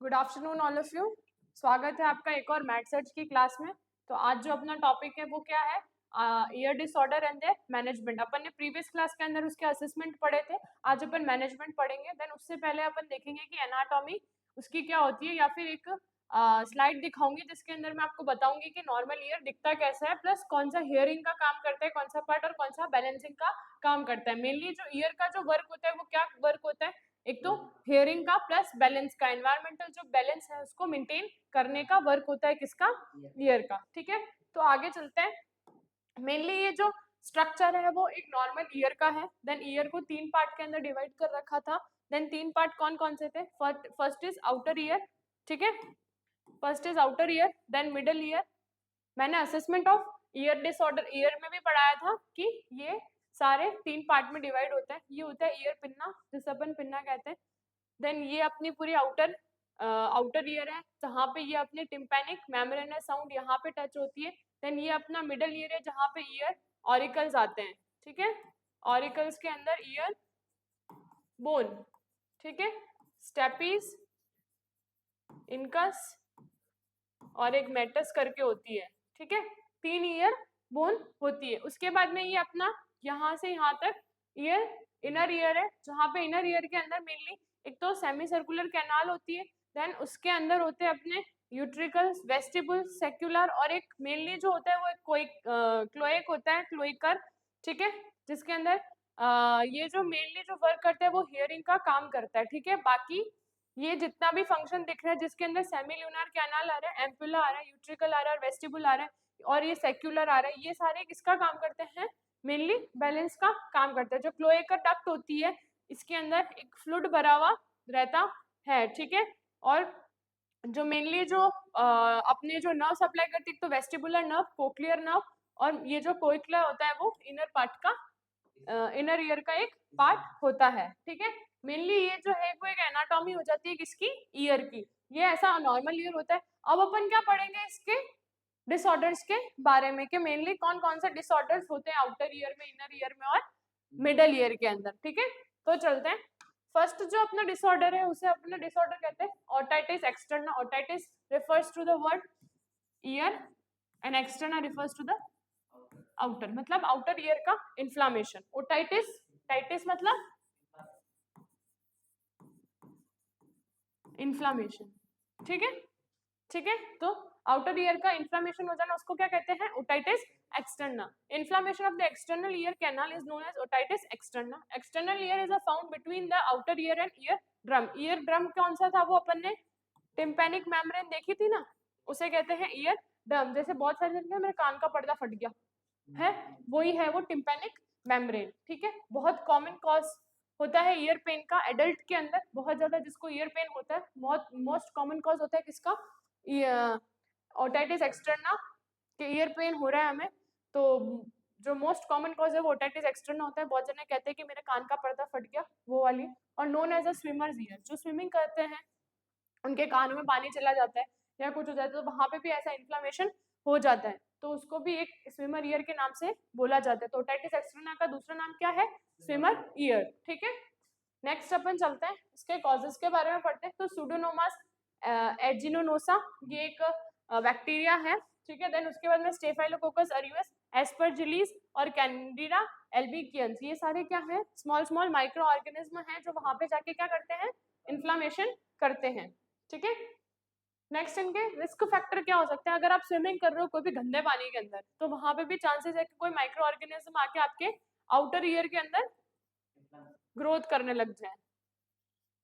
Good afternoon all of you. स्वागत है आपका एक और मैथ सर्च की क्लास में। तो आज जो अपना टॉपिक है वो क्या है? Ear disorder and their management. अपन ने प्रीवियस क्लास के अंदर उसके असेसमेंट पढ़े थे, आज अपन मैनेजमेंट पढ़ेंगे। देन उससे पहले अपन देखेंगे कि एनाटॉमी उसकी क्या होती है, या फिर एक स्लाइड दिखाऊंगी जिसके अंदर मैं आपको बताऊंगी कि नॉर्मल ईयर दिखता कैसा है, प्लस कौन सा हियरिंग का काम करता है, कौन सा पार्ट, और कौन सा बैलेंसिंग का काम करता है। मेनली जो ईयर का जो वर्क होता है वो क्या वर्क होता है? एक तो हियरिंग का प्लस बैलेंस का, एनवायरमेंटल जो बैलेंस है उसको मेंटेन करने का वर्क होता है किसका? ईयर का। ठीक है, तो आगे चलते हैं। मेनली ये जो स्ट्रक्चर है वो एक नॉर्मल ईयर का है। देन ईयर को 3 पार्ट के अंदर डिवाइड कर रखा था। देन 3 पार्ट कौन कौन से थे? First is outer ear. ठीक है, first is outer ear, then middle ear. मैंने assessment of ear disorder ear में भी पढ़ाया था कि ये सारे 3 पार्ट में डिवाइड होता है। ये होता है ईयर पिन्ना, जिसे अपन पिन्ना कहते हैं। देन ये अपनी पूरी आउटर ईयर है, जहाँ पे ये अपने टिम्पैनिक मेम्ब्रेनस साउंड यहाँ पे टच होती है। देन ये अपना मिडल ईयर है, जहाँ पे ईयर ऑरिकल्स आते हैं। ठीक है, ऑरिकल्स के अंदर ईयर बोन, ठीक है, स्टेपीज, इनकस और एक मेटस करके होती है। ठीक है, 3 ईयर बोन होती है। उसके बाद में ये अपना यहाँ से यहाँ तक ईयर इनर ईयर है, जहाँ पे इनर ईयर के अंदर मेनली एक तो सेमी सर्कुलर कैनाल होती है। देन उसके अंदर होते हैं अपने यूट्रिकल्स, वेस्टिबुल्स, सेक्युलर, और एक मेनली जो होता है वो कोई क्लोएक होता है, क्लोइकर। ठीक है, जिसके अंदर ये जो मेनली जो वर्क करता है वो हियरिंग का काम करता है। ठीक है, बाकी ये जितना भी फंक्शन दिख रहा है जिसके अंदर सेमी ल्यूनर कैनाल आ रहा है, एम्पुला आ रहा है, यूट्रिकल आ रहा है और वेस्टिबुल आ रहा है और ये सेक्युलर आ रहा है, ये सारे किसका काम करते हैं? मेनली बैलेंस का काम करते हैं। जो क्लोएका डक्ट होती है इसके अंदर एक फ्लूइड भरा हुआ रहता है। ठीक है, और जो मेनली जो अपने जो नर्व सप्लाई करती है, तो वेस्टिबुलर नर्व, कोक्लियर नर्व, और ये जो कोइक्ला होता है वो इनर पार्ट का इनर ईयर का एक पार्ट होता है। ठीक है, मेनली ये जो है वो एक एनाटॉमी हो जाती है किसकी? ईयर की। ये ऐसा नॉर्मल ईयर होता है। अब अपन क्या पढ़ेंगे इसके डिसऑर्डर्स के बारे में, कि मेनली कौन कौन से डिसऑर्डर्स होते हैं आउटर ईयर में, इनर ईयर में और मिडल ईयर के अंदर। ठीक है, तो चलते हैं। फर्स्ट जो अपना डिसऑर्डर है उसे अपना डिसऑर्डर कहते हैं otitis externa. Otitis refers to the word ear and externa refers to the outer, मतलब आउटर ईयर का इन्फ्लामेशन। ओटाइटिस, टाइटिस मतलब इन्फ्लामेशन। ठीक है, ठीक है, तो आउटर ईयर का इन्फ्लामेशन हो जाना उसको क्या कहते हैं? Otitis externa. Inflammation of the external ear canal is known as otitis externa. External ear is a found between the outer ear and eardrum. Eardrum कौन सा था? वो अपन ने टिम्पैनिक मेम्ब्रेन देखी थी ना, उसे कहते हैं ईयर ड्रम। जैसे बहुत सारे जन मेरे कान का पर्दा फट गया है, वही है वो टिम्पैनिक मेम्ब्रेन। ठीक है, बहुत कॉमन कॉज होता है ईयर पेन का एडल्ट के अंदर, बहुत ज्यादा जिसको ईयर पेन होता है, बहुत मोस्ट कॉमन कॉज होता है किसका? ओटाइटिस एक्सटर्ना के ईयर पेन हो रहा है हमें, तो जो मोस्ट कॉमन कॉज है वो ओटाइटिस एक्सटर्ना होता है। बहुत जने कहते हैं कि मेरे कान का पर्दा फट गया, वो वाली। और known as a swimmer's ear, जो स्विमिंग करते हैं उनके कानों में पानी चला जाता है या कुछ हो जाता है, तो वहां पे भी ऐसा इन्फ्लामेशन हो जाता है, तो उसको भी एक स्विमर ईयर के नाम से बोला जाता है। तो ओटाइटिस एक्सटर्ना का दूसरा नाम क्या है? Swimmer year. ठीक है, नेक्स्ट अपन चलते हैं इसके कॉजेस के बारे में पढ़ते हैं। तो सुडोनोमास एजिनोनोसा, ये एक बैक्टीरिया है। ठीक है, देन उसके बाद में स्टेफाइलोकोकस ऑरियस, एस्परजिलीस और कैंडिडा एल्बिकियंस, ये सारे क्या है? स्मॉल स्मॉल माइक्रो ऑर्गेनिज्म हैं जो वहां पे जाके क्या करते हैं? इन्फ्लामेशन करते हैं। ठीक है, नेक्स्ट इनके रिस्क फैक्टर क्या हो सकते हैं? अगर आप स्विमिंग कर रहे हो कोई भी गंदे पानी के अंदर, तो वहां पे भी चांसेस है कि कोई माइक्रो ऑर्गेनिज्म आके आपके आउटर ईयर के अंदर ग्रोथ करने लग जाए।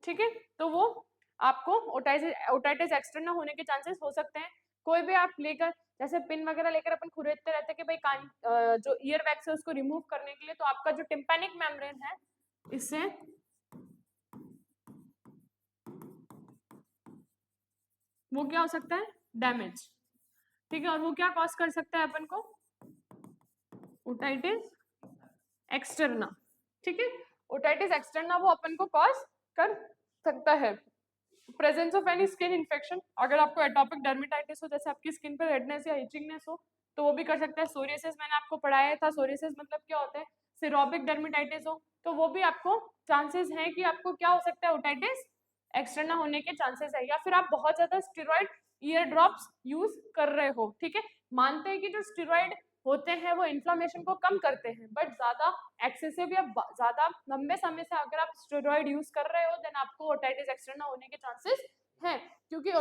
ठीक है, तो वो आपको ओटाइटिस एक्सटर्ना होने के चांसेस हो सकते हैं। कोई भी आप लेकर, जैसे पिन वगैरह लेकर अपन खुरेदते रहते हैं कि भाई कान जो ईयर वैक्स है उसको रिमूव करने के लिए, तो आपका जो टिम्पैनिक मेम्ब्रेन है इससे वो क्या हो सकता है? डैमेज। ठीक है, और वो क्या कॉज कर सकता है अपन को? Otitis externa. ठीक है, ओटाइटिस एक्सटर्ना वो अपन को कॉज कर सकता है। Presence of any skin infection, अगर आपको एटॉपिक डर्मेटाइटिस हो, जैसे आपकी स्किन पर रेडनेस या इचिंगनेस हो, तो वो भी कर सकता है। सोरियासिस मैंने आपको पढ़ाया था, सोरियासिस मतलब क्या होता है? सिरोबिक डर्मेटाइटिस हो, तो वो भी आपको चांसेस हैं कि आपको क्या हो सकता है? ओटाइटिस एक्सटर्ना होने के चांसेस है, या फिर आप बहुत ज्यादा स्टेरॉइड ईयर ड्रॉप्स यूज कर रहे हो, ठीक है। मानते हैं कि जो स्टेरॉइड होते हैं वो इन्फ्लामेशन को कम करते हैं, बट ज्यादा एक्सेसिव या ज्यादा लंबे समय से अगर आप स्टेरॉइड यूज कर रहे हो देन आपको ओटाइटिस एक्सटर्ना होने के चांसेस हैं, क्योंकि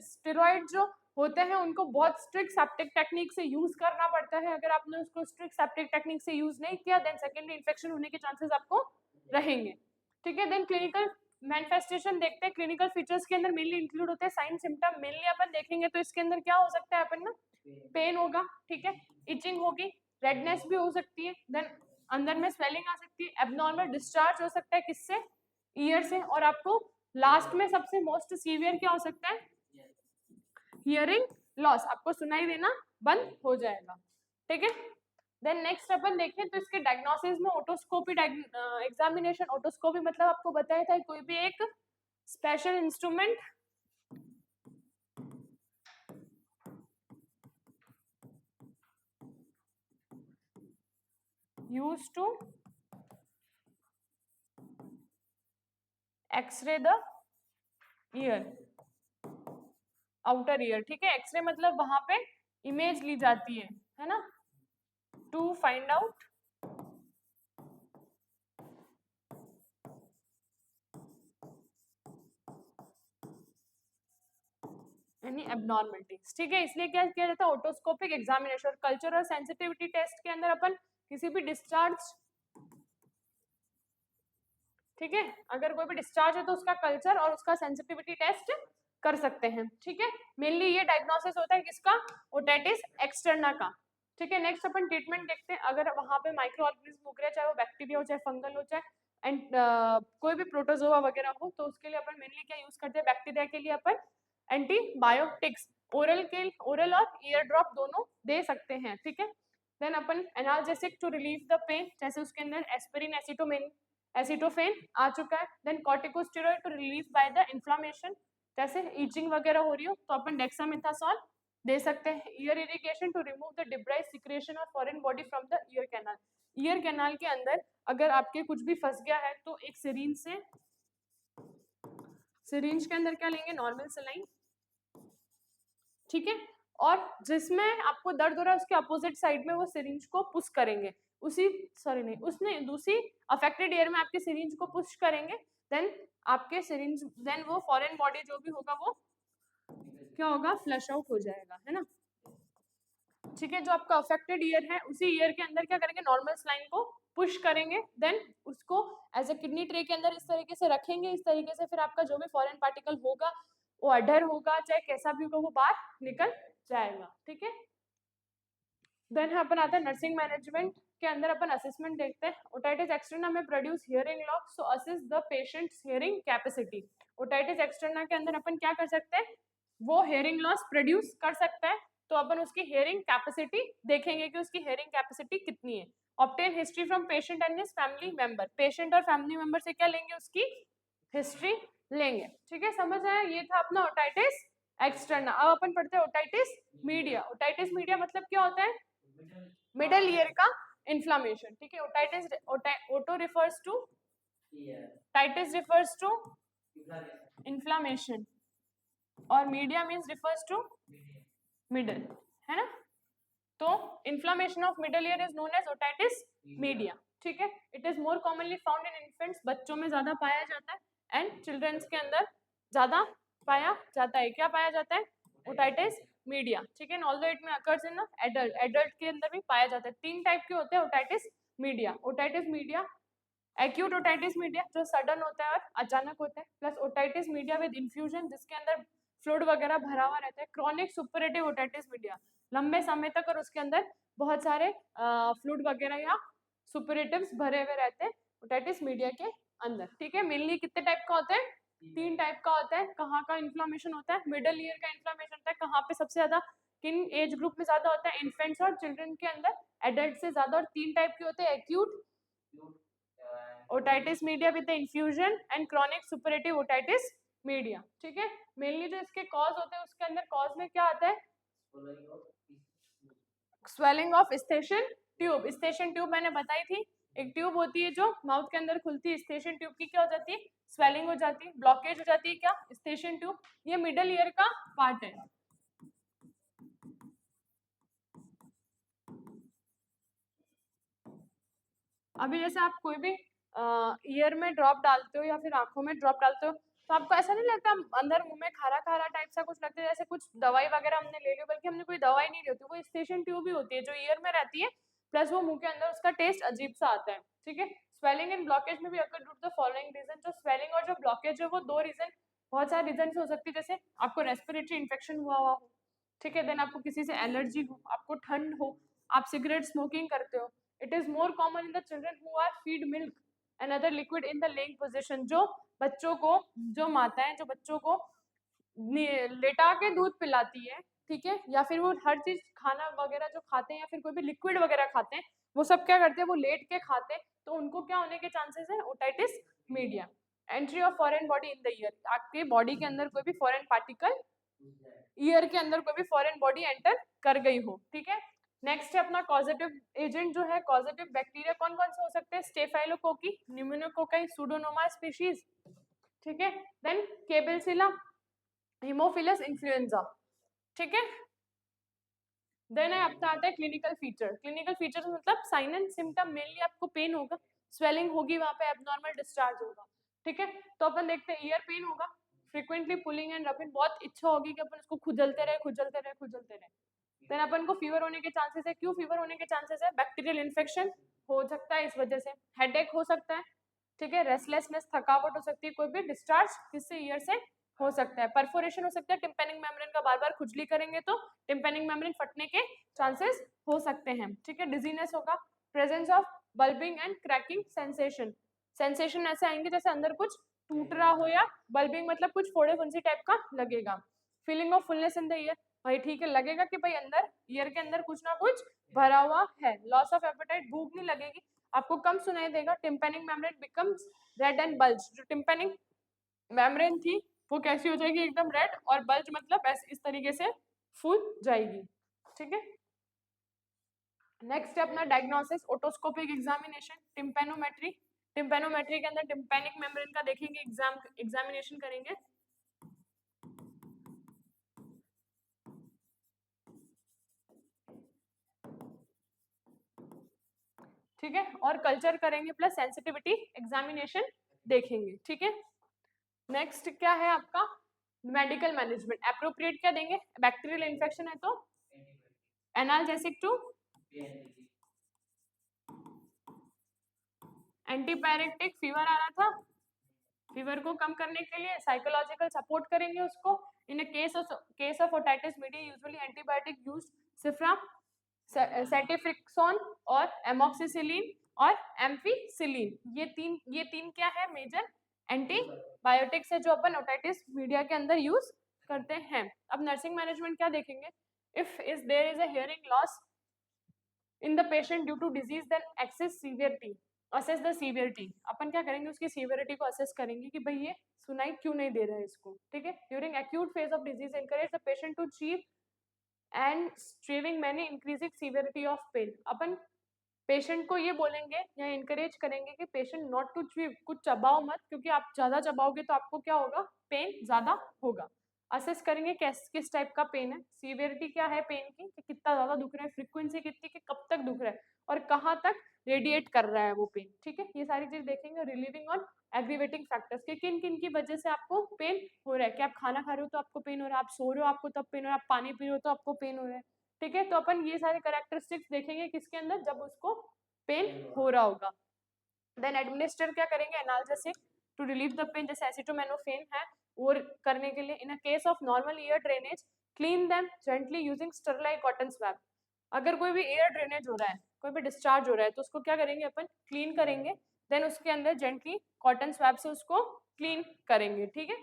स्टेरॉइड जो होते हैं उनको बहुत स्ट्रिक्ट सेप्टिक टेक्निक से यूज करना पड़ता है। अगर आपने उसको स्ट्रिक्ट सेप्टिक टेक्निक से यूज नहीं किया देन सेकेंडरी इन्फेक्शन होने के चांसेस आपको रहेंगे, ठीक है। देन क्लिनिकल मैनिफेस्टेशन देखते हैं, क्लिनिकल फीचर्स के अंदर मेनली इंक्लूड होते हैं साइन सिम्टम, मेनली अपन देखेंगे तो इसके अंदर क्या हो सकता है अपन ना, पेन होगा, ठीक है, इचिंग होगी, रेडनेस भी हो सकती है, देन अंदर में स्वेलिंग आ सकती है, एबनॉर्मल डिस्चार्ज हो सकता है किससे, ईयर से, और आपको लास्ट में सबसे मोस्ट सीवियर क्या हो सकता है, हियरिंग लॉस, आपको सुनाई देना बंद हो जाएगा, ठीक है। देन नेक्स्ट अपन देखें तो इसके डायग्नोसिस में ओटोस्कोपी एग्जामिनेशन, ओटोस्कोपी मतलब आपको बताया था कोई भी एक special instrument used to x-ray the ear, outer ear, ठीक है। एक्सरे मतलब वहां पे इमेज ली जाती है ना, to find out any abnormalities, ठीक है। इसलिए क्या किया जाता है, ओटोस्कोपिक एग्जामिनेशन। कल्चर और सेंसिटिविटी टेस्ट के अंदर अपन किसी भी डिस्चार्ज, ठीक है, अगर कोई भी डिस्चार्ज है तो उसका कल्चर और उसका सेंसिटिविटी टेस्ट कर सकते हैं, ठीक है। मेनली ये डायग्नोसिस होता है किसका, ओटाइटिस एक्सटर्ना का, ठीक है। नेक्स्ट अपन ट्रीटमेंट देखते हैं, अगर वहां पे माइक्रो ऑर्गेनिज्म उग रहे, चाहे वो बैक्टीरिया हो चाहे फंगल हो चाहे एंड कोई भी प्रोटोजोआ वगैरह हो, तो उसके लिए अपन मेनली क्या यूज करते हैं, बैक्टीरिया के लिए अपन एंटीबायोटिक्स ओरल और ईयर ड्रॉप दोनों दे सकते हैं, ठीक है। देन अपन analgesic to relieve the pain, जैसे उसके अंदर एस्पिरिन एसिटोफेन आ चुका है। Then corticosteroid to relieve by the inflammation, जैसे ईचिंग वगैरह हो रही हो तो अपन डेक्सामेथासोन दे सकते हैं। Ear irrigation to remove the debris secretion और foreign body from the ear canal, ear canal के अंदर अगर आपके कुछ भी फंस गया है तो एक सिरिंज के अंदर क्या लेंगे, नॉर्मल सलाइन, ठीक है, और जिसमें आपको दर्द हो रहा है उसके अपोजिट साइड में वो सिरिंज को पुश करेंगे, उसने दूसरी अफेक्टेड एयर में आपके सिरिंज को पुश करेंगे, देन वो फॉरेन बॉडी जो भी होगा वो क्या होगा, फ्लश आउट हो जाएगा, है ना, ठीक है। जो आपका अफेक्टेड ईयर है उसी ईयर के अंदर क्या करेंगे, नॉर्मल स्लाइन को पुश करेंगे, देन उसको एज ए किडनी ट्रे के अंदर इस तरीके से रखेंगे, इस तरीके से फिर आपका जो भी फॉरेन पार्टिकल होगा वो अडर होगा चाहे कैसा भी होगा वो बाहर निकल जाएगा, ठीक है। देन अपन आता है नर्सिंग मैनेजमेंट के अंदर अपन असेसमेंट देखते हैं। ओटाइटिस एक्सटर्ना में produce hearing loss, so assess the patients hearing capacity. Otitis externa के अंदर अपन क्या कर सकते हैं, वो हियरिंग लॉस प्रोड्यूस कर सकता है, तो अपन उसकी हियरिंग कैपेसिटी देखेंगे कि उसकी हियरिंग कैपेसिटी कितनी है। Obtain history from patient and his family member, patient और फैमिली मेंबर से क्या लेंगे, उसकी हिस्ट्री लेंगे, ठीक है। समझ आया, ये था अपना ओटाइटिस एक्सटर्ना। अब अपन पढ़ते हैं ओटाइटिस मीडिया। ओटाइटिस मीडिया मतलब क्या होता है, मिडल ईयर का इन्फ्लामेशन, ठीक है। Oto refers to, itis refers to inflammation, और media means refers to middle, है ना। तो inflammation of middle ear is known as otitis media, ठीक है। It is more commonly found in infants, बच्चों में ज्यादा पाया जाता है, एंड चिल्ड्रंस के अंदर ज्यादा पाया जाता है। क्या पाया जाता है, ओटाइटिस मीडिया, ठीक है। ऑल्दो इट में अकर्स इन एडल्ट के अंदर भी पाया जाता है। 3 टाइप के होते हैं otitis media, acute otitis media जो सडन होता है और अचानक होता है, plus otitis media with infusion जिसके अंदर फ्लूइड वगैरह भरा हुआ रहता है, क्रॉनिक सुपरेटिव ओटाइटिस मीडिया लंबे समय तक और उसके अंदर बहुत सारे फ्लूइड वगैरह या सुपरेटिव्स भरे हुए रहते हैं ओटाइटिस मीडिया के अंदर, ठीक है। मेनली कितने टाइप का होता है, 3 टाइप का होता है। कहाँ का इन्फ्लामेशन होता है, मिडल ईयर का इन्फ्लामेशन होता है। कहाँ पे सबसे ज्यादा, किन एज ग्रुप में ज्यादा होता है, इन्फेंट्स और चिल्ड्रन के अंदर, एडल्ट से ज्यादा। और 3 टाइप के होते हैं, acute otitis media with the infusion and chronic superlative otitis media, ठीक है। मेनली जो इसके कॉज होते हैं उसके अंदर कॉज में क्या आता है, स्वेलिंग ऑफ स्टेशन ट्यूब मैंने बताई थी, एक ट्यूब होती है जो माउथ के अंदर खुलती है, स्टेशन ट्यूब की क्या हो जाती है, स्वेलिंग हो जाती है, ब्लॉकेज हो जाती है, क्या, स्टेशन ट्यूब। ये मिडल ईयर का पार्ट है। अभी जैसे आप कोई भी ईयर में ड्रॉप डालते हो या फिर आंखों में ड्रॉप डालते हो, तो आपको ऐसा नहीं लगता अंदर मुंह में खारा खारा टाइप सा कुछ लगता है, जैसे कुछ दवाई वगैरह हमने ले ली, बल्कि हमने कोई दवाई नहीं ली होती, वो स्टेशन ट्यूब ही होती है जो ईयर में रहती है, प्लस वो मुंह के अंदर उसका टेस्ट अजीब सा आता है, ठीक है। स्वेलिंग एंड ब्लॉकेज में भी अगर due to the following reason, जो स्वेलिंग और जो ब्लॉकेज है वो दो रीजन, बहुत सारे रीजन से हो सकती है, जैसे आपको रेस्पिरेटरी इन्फेक्शन हुआ हो, ठीक है, देन आपको किसी से एलर्जी हो, आपको ठंड हो, आप सिगरेट स्मोकिंग करते हो। It is more common in the children who are feed milk and other liquid in the laying position, जो बच्चों को, जो माताएं जो बच्चों को लेटा के दूध पिलाती है, ठीक है, या फिर वो हर चीज खाना वगैरह जो खाते हैं या फिर कोई भी लिक्विड वगैरह खाते हैं, वो सब क्या करते हैं, वो लेट के खाते हैं, तो उनको क्या होने के चांसेस है, otitis media. Entry of foreign body in the year, आपके बॉडी के अंदर कोई भी फॉरेन पार्टिकल, ईयर के अंदर कोई भी फॉरेन बॉडी एंटर कर गई हो, ठीक है। नेक्स्ट है अपना कॉजेटिव एजेंट जो है, कॉजेटिव बैक्टीरिया कौन कौन से हो सकते हैं, स्टेफाइलोकोकी, न्यूमोनोकोकाई, सूडोनोमा स्पीशीज, ठीक है, देन केबेल्सिला, हीमोफिलस इन्फ्लुएंजा, ठीक है। देन है अपना आता है क्लिनिकल फीचर। क्लिनिकल फीचर मतलब साइन एंड सिम्टम, मेनली आपको पेन होगा, स्वेलिंग होगी, वहां पे एबनॉर्मल डिस्चार्ज होगा, ठीक है। तो अपन देखते हैं ईयर पेन होगा, फ्रीक्वेंटली पुलिंग एंड रबिंग, बहुत इच्छा होगी कि अपन उसको खुजलते रहे खुजलते रहे खुजलते रहे। देन अपन को फीवर होने के चांसेस है, क्यों फीवर होने के चांसेस है, बैक्टीरियल इन्फेक्शन हो सकता है इस वजह से, हेडेक हो सकता है, ठीक है, रेस्टलेसनेस, थकावट हो सकती है, कोई भी डिस्चार्ज किससे, ईयर से हो सकता है, परफोरेशन हो सकता है, टिम्पैनिक मेम्ब्रेन का बार बार खुजली करेंगे तो टिम्पैनिक मेम्ब्रेन फटने के चांसेस हो सकते हैं, ठीक है, डिजीनेस होगा, presence of bulging and cracking sensation, sensation ऐसे आएंगे जैसे अंदर कुछ टूट रहा हो, या बल्बिंग मतलब कुछ फोड़े फुंसी टाइप का लगेगा, feeling of fullness in the year, भाई ठीक है, लगेगा कि भाई अंदर ईयर के अंदर कुछ ना कुछ भरा हुआ है, लॉस ऑफ एपेटाइट, भूख नहीं लगेगी, आपको कम सुनाई देगा, tympanic membrane becomes red and bulge, जो टिम्पैनिक मेम्ब्रेन थी वो कैसी हो जाएगी, एकदम रेड, और बल्ज मतलब ऐसे इस तरीके से फूल जाएगी, ठीक है। नेक्स्ट है अपना diagnosis, otoscopic examination, tympanometry, tympanometry के अंदर टिम्पैनिक मेम्ब्रेन का देखेंगे, एग्जामिनेशन करेंगे, ठीक है, और कल्चर करेंगे प्लस सेंसिटिविटी एग्जामिनेशन देखेंगे, ठीक है। नेक्स्ट क्या है आपका मेडिकल मैनेजमेंट, एप्रोप्रिएट क्या देंगे, बैक्टीरियल इन्फेक्शन है तो एनाल्जेसिक टू एंटीपायरेटिक, फीवर आ रहा था, फीवर को कम करने के लिए साइकोलॉजिकल सपोर्ट करेंगे उसको, in case of otitis media usually antibiotic used, cipro, ceftriaxone और एमॉक्सिसिलिन और एम्फीसिलिन, ये तीन क्या है, मेजर एंटीबायोटिक्स है जो अपन ओटाइटिस मीडिया के अंदर यूज करते हैं। अब नर्सिंग मैनेजमेंट क्या देखेंगे, if is there is a hearing loss in the patient due to disease then access severity, assess the severity, अपन क्या करेंगे उसकी सीवियरिटी को असेस करेंगे कि भाई ये सुनाई क्यों नहीं दे रहा है इसको, ठीक है। During acute phase of disease encourage the patient to chew and striving many increasing severity of pain, अपन पेशेंट को ये बोलेंगे या इनकरेज करेंगे कि पेशेंट नॉट टू चीव, कुछ चबाओ मत, क्योंकि आप ज्यादा चबाओगे तो आपको क्या होगा, पेन ज्यादा होगा। असेस करेंगे किस टाइप का पेन है, सीवियरिटी क्या है पेन की, कि कितना ज्यादा दुख रहा है, फ्रीक्वेंसी कितनी, कि कब तक दुख रहा है और कहाँ तक रेडिएट कर रहा है वो पेन, ठीक है, ये सारी चीज देखेंगे। रिलीविंग ऑन एग्रीवेटिंग फैक्टर्स, कि किन किन की वजह से आपको पेन हो रहा है, कि आप खाना खा रहे हो तो आपको पेन हो रहा है, आप सो रहे हो आपको तब पेन हो रहा है, आप पानी पी रहे हो तो आपको पेन हो रहा है, ठीक है। तो अपन ये सारे कैरेक्टरिस्टिक्स देखेंगे किसके अंदर, जब उसको पेन हो रहा होगा। देन एडमिनिस्टर क्या करेंगे, analgesic to relieve the pain, जैसे एसिटोमेनोफेन है, वो करने के लिए। In a case of normal ear drainage clean them gently using sterile cotton swab, अगर कोई भी एयर ड्रेनेज हो रहा है, कोई भी डिस्चार्ज हो रहा है, तो उसको क्या करेंगे अपन, क्लीन करेंगे, देन उसके अंदर जेंटली कॉटन स्वैब से उसको क्लीन करेंगे, ठीक है।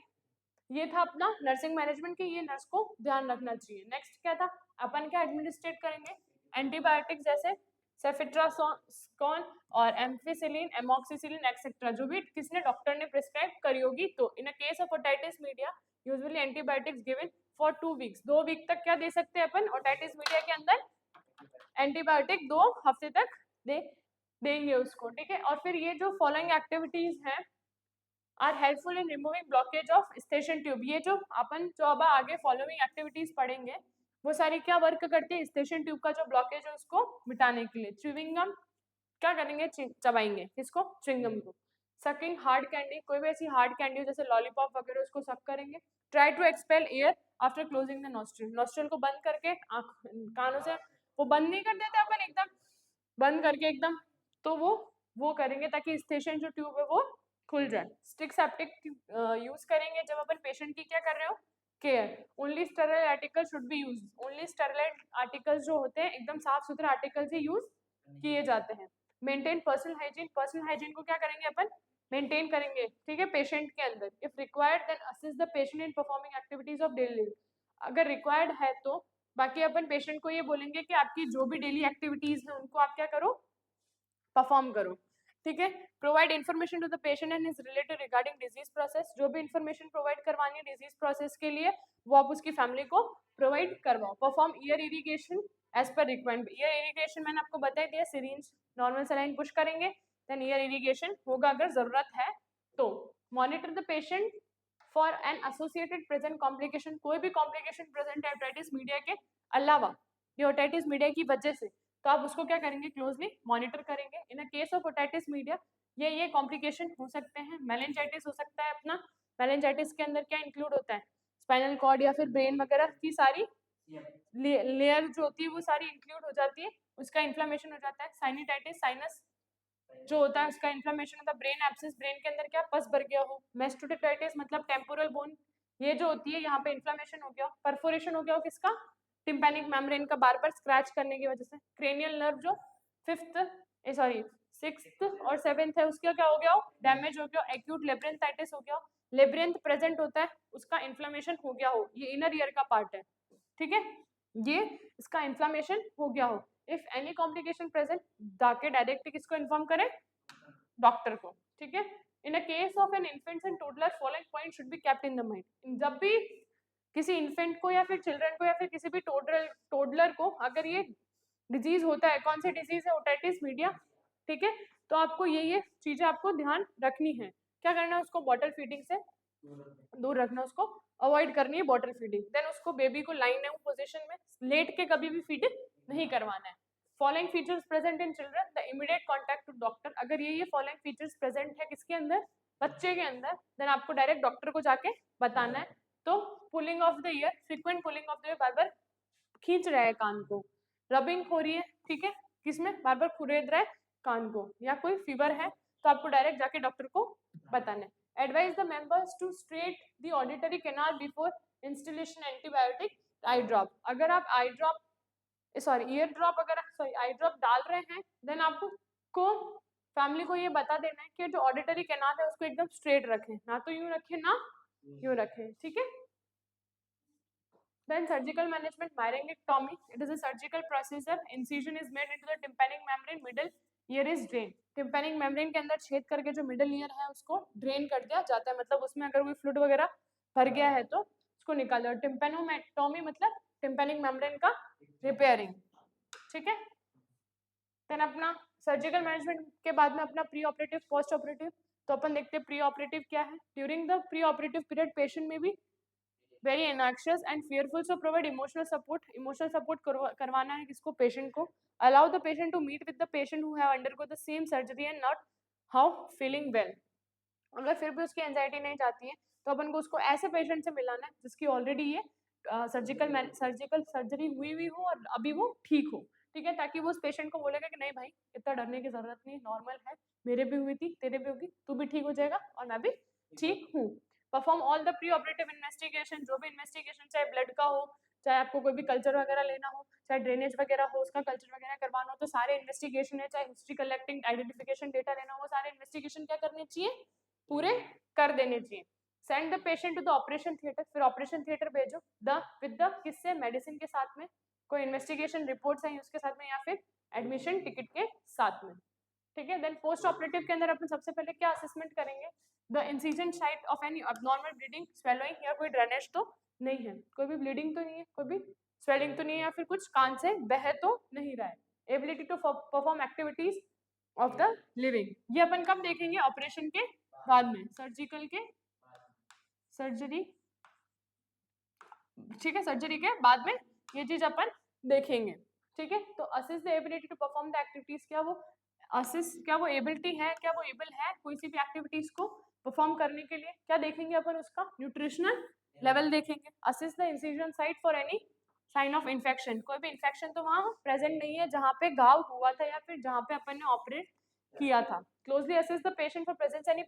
ये था अपना नर्सिंग मैनेजमेंट की, ये नर्स को ध्यान रखना चाहिए। नेक्स्ट क्या था, अपन क्या एडमिनिस्ट्रेट करेंगे, एंटीबायोटिक्स जैसे सेफिट्रासोन और एम्फिसिलिन, एमॉक्सिसिलिन एक्सेट्रा, जो भी किसने डॉक्टर ने प्रिस्क्राइब करी होगी। तो in a case of otitis media usually antibiotics given for 2 weeks, 2 week तक क्या दे सकते हैं अपन ओटाइटिस मीडिया के अंदर, एंटीबायोटिक 2 हफ्ते तक दे देंगे उसको, ठीक है। और फिर ये जो फॉलोइंग एक्टिविटीज हैं are helpful in removing blockage of eustachian tube. ये जो अपन जो अब आगे फॉलोइंग एक्टिविटीज पढ़ेंगे वो सारी क्या वर्क करती है, स्टेशन ट्यूब का जो ब्लॉकेज है उसको मिटाने के लिए। च्युइंगम क्या करेंगे, चबाएंगे किसको, च्युइंगम को। सकिंग हार्ड कैंडी, कोई भी ऐसी हार्ड कैंडी जैसे लॉलीपॉप वगैरह उसको सक करेंगे। Try to expel air after closing the nostril, nostril को बंद करके कानों से वो बंद नहीं कर देते अपन एकदम बंद करके एकदम, तो वो करेंगे ताकि स्टेशन जो ट्यूब है वो खुल जाए। स्टिक सेप्टिक यूज करेंगे जब अपन पेशेंट की क्या कर रहे हो, care. Only sterile article should be use, only sterile articles जो होते हैं एकदम साफ सुथरे आर्टिकल्स ही यूज किए जाते हैं। Maintain personal hygiene, personal hygiene को क्या करेंगे अपन, मेंटेन करेंगे, ठीक है, पेशेंट के अंदर। If required then assist the patient in performing activities of daily living, अगर रिक्वायर्ड है तो। बाकी अपन पेशेंट को ये बोलेंगे कि आपकी जो भी डेली एक्टिविटीज है उनको आप क्या करो, परफॉर्म करो, ठीक है। Provide information to the patient and his relative regarding disease process, जो भी इन्फॉर्मेशन प्रोवाइड करवानी है डिजीज प्रोसेस के लिए वो आप उसकी फैमिली को प्रोवाइड करवाओ। Perform ear irrigation as per requirement, ear irrigation मैंने आपको बता दिया, सिरिंज नॉर्मल सलाइन पुश करेंगे देन ईयर इरिगेशन होगा अगर जरूरत है तो। Monitor the patient for an associated present complication, कोई भी कॉम्प्लिकेशन प्रेजेंट है हेपेटाइटिस मीडिया के अलावा, ये हेपेटाइटिस मीडिया की वजह से, तो आप उसको क्या करेंगे, क्लोजली मॉनिटर करेंगे। In a case of hepatitis media ये कॉम्प्लिकेशन हो सकते हैं। मेनिंजाइटिस हो सकता है अपना, मेनिंजाइटिस के अंदर क्या इंक्लूड होता है, स्पाइनल कॉर्ड या फिर ब्रेन वगैरह की सारी लेयर जो होती है वो सारी इंक्लूड हो जाती है, उसका इन्फ्लेमेशन हो जाता है। साइनिटाइटिस, साइनस जो होता है उसका इन्फ्लेमेशन होता है। ब्रेन एब्सेस, ब्रेन के अंदर क्या पस भर गया हो। मेस्टोटाइटिस मतलब टेम्पोरल बोन, ये जो होती है यहाँ पे इन्फ्लेमेशन हो गया, परफोरेशन हो गया हो किसका, टिम्पैनिक मेम्ब्रेन का बार बार स्क्रैच करने की वजह से। क्रेनियल नर्व जो सिक्स्थ और सेवेंथ है उसका क्या हो गया हो, डैमेज हो गया। एक्यूट लेब्रेंथाइटिस हो गया, लेब्रेंथ प्रेजेंट होता है उसका इन्फ्लेमेशन हो गया हो, ये इनर ईयर का पार्ट है, ठीक है, ये इसका इन्फ्लेमेशन हो गया हो। इफ एनी कॉम्प्लिकेशन प्रेजेंट जाके डायरेक्ट किसको इन्फॉर्म करें, डॉक्टर को, ठीक है। In a case of an infant and toddler following point should be kept in the mind, जब भी किसी इन्फेंट को या फिर चिल्ड्रन को या फिर किसी भी टोडलर को अगर ये डिजीज होता है, कौन सी डिजीज है, ओटाइटिस मीडिया, ठीक है, तो आपको ये चीजें आपको ध्यान रखनी है। क्या करना है, उसको बॉटल फीडिंग से दूर रखना, उसको अवॉइड करनी है बॉटल फीडिंग। देन उसको बेबी को लाइन डाउन पोजीशन में लेट के कभी भी फीडिंग नहीं करवाना है। Following features present in children, the immediate contact to doctor, अगर ये फॉलोइंग फीचर्स प्रेजेंट है किसके अंदर, बच्चे के अंदर, देन आपको डायरेक्ट डॉक्टर को जाके बताना है। तो pulling of the ear, frequent pulling of the ear, बार बार खींच रहा है कान को, रबिंग हो रही है, ठीक है, किसमें, बार बार खुरेद रहा है कान को, या कोई फीवर है तो आपको डायरेक्ट जाके डॉक्टर को बताना है। Advise the members to straight the auditory canal before installation antibiotic eye drop, अगर आप आई ड्रॉप ईयर ड्रॉप अगर आई ड्रॉप डाल रहे हैं देन आपको फैमिली को ये बता देना है कि जो ऑडिटरी कैनाल है उसको एकदम स्ट्रेट रखें, ना तो यूं रखें ना यूं रखें, ठीक है। Then surgical management, myringectomy, it is a surgical procedure, incision is made into the tympanic membrane, middle ear is drained, tympanic membrane के अंदर छेद करके जो middle ear है उसको ड्रेन कर दिया जाता है, मतलब उसमें अगर कोई फ्लूइड वगैरह भर गया है तो उसको निकाल दो। टिम्पेनोमेक्टोमी मतलब tympanic membrane का रिपेयरिंग, ठीक है। देन अपना सर्जिकल मैनेजमेंट के बाद में अपना प्री ऑपरेटिव पोस्ट ऑपरेटिव, तो अपन देखते हैं प्री ऑपरेटिव क्या है। During the pre operative period patient में भी very anxious and fearful, so provide emotional support करवाना है किसको, पेशेंट को। Allow the patient to meet with the patient who have undergo the same surgery and not how feeling well, अगर फिर भी उसकी एंजाइटी नहीं जाती है तो अपन को उसको ऐसे पेशेंट से मिलाना है जिसकी ऑलरेडी ये सर्जिकल सर्जरी हुई हो और अभी वो ठीक हो, ठीक है, ताकि वो उस पेशेंट को बोलेगा कि नहीं भाई इतना डरने की जरूरत नहीं, नॉर्मल है, मेरे भी हुई थी, तेरे भी होगी, तू भी ठीक हो जाएगा और मैं भी ठीक हूँ। Perform all the pre operative investigation, जो भी इन्वेस्टिगेशन चाहे ब्लड का हो, चाहे आपको कोई भी कल्चर वगैरह लेना हो, चाहे ड्रेनेज वगैरह हो उसका कल्चर वगैरह करवाना हो, तो सारे इन्वेस्टिगेशन है, चाहे हिस्ट्री कलेक्टिंग आइडेंटिफिकेशन डेटा लेना हो, सारे इन्वेस्टिगेशन क्या करने चाहिए, पूरे कर देने चाहिए। Send the patient to the operation theatre, फिर ऑपरेशन थिएटर भेजो विद द किससे, मेडिसिन के साथ में, कोई इन्वेस्टिगेशन रिपोर्ट्स हैं उसके साथ में, या फिर एडमिशन टिकट के साथ में, ठीक है। देन पोस्ट ऑपरेटिव के अंदर अपन सबसे पहले क्या असेसमेंट करेंगे, the incision site of any abnormal bleeding, swallowing, या कोई ड्रेनेज तो नहीं है, कोई भी ब्लीडिंग तो नहीं है, कोई भी स्वेलिंग तो नहीं है, या फिर कुछ कान से बह तो नहीं रहा है। Ability to perform activities of the living. ये अपन कब देखेंगे? ऑपरेशन के बाद में, सर्जिकल के, सर्जरी, ठीक है, सर्जरी के बाद में ये चीज अपन देखेंगे, ठीक है। तो assist the ability to perform the activities, क्या वो असिस्ट, क्या वो एबिलिटी है, क्या वो एबल है कोई सी भी एक्टिविटीज को परफॉर्म करने के लिए? क्या देखेंगे अपन? उसका न्यूट्रिशनल लेवल देखेंगे। Assist the incision site for any sign of infection, कोई भी इन्फेक्शन तो वहां प्रेजेंट नहीं है जहां पे घाव हुआ था या फिर जहां पे अपन ने ऑपरेट किया था। Closely assist the patient for presence any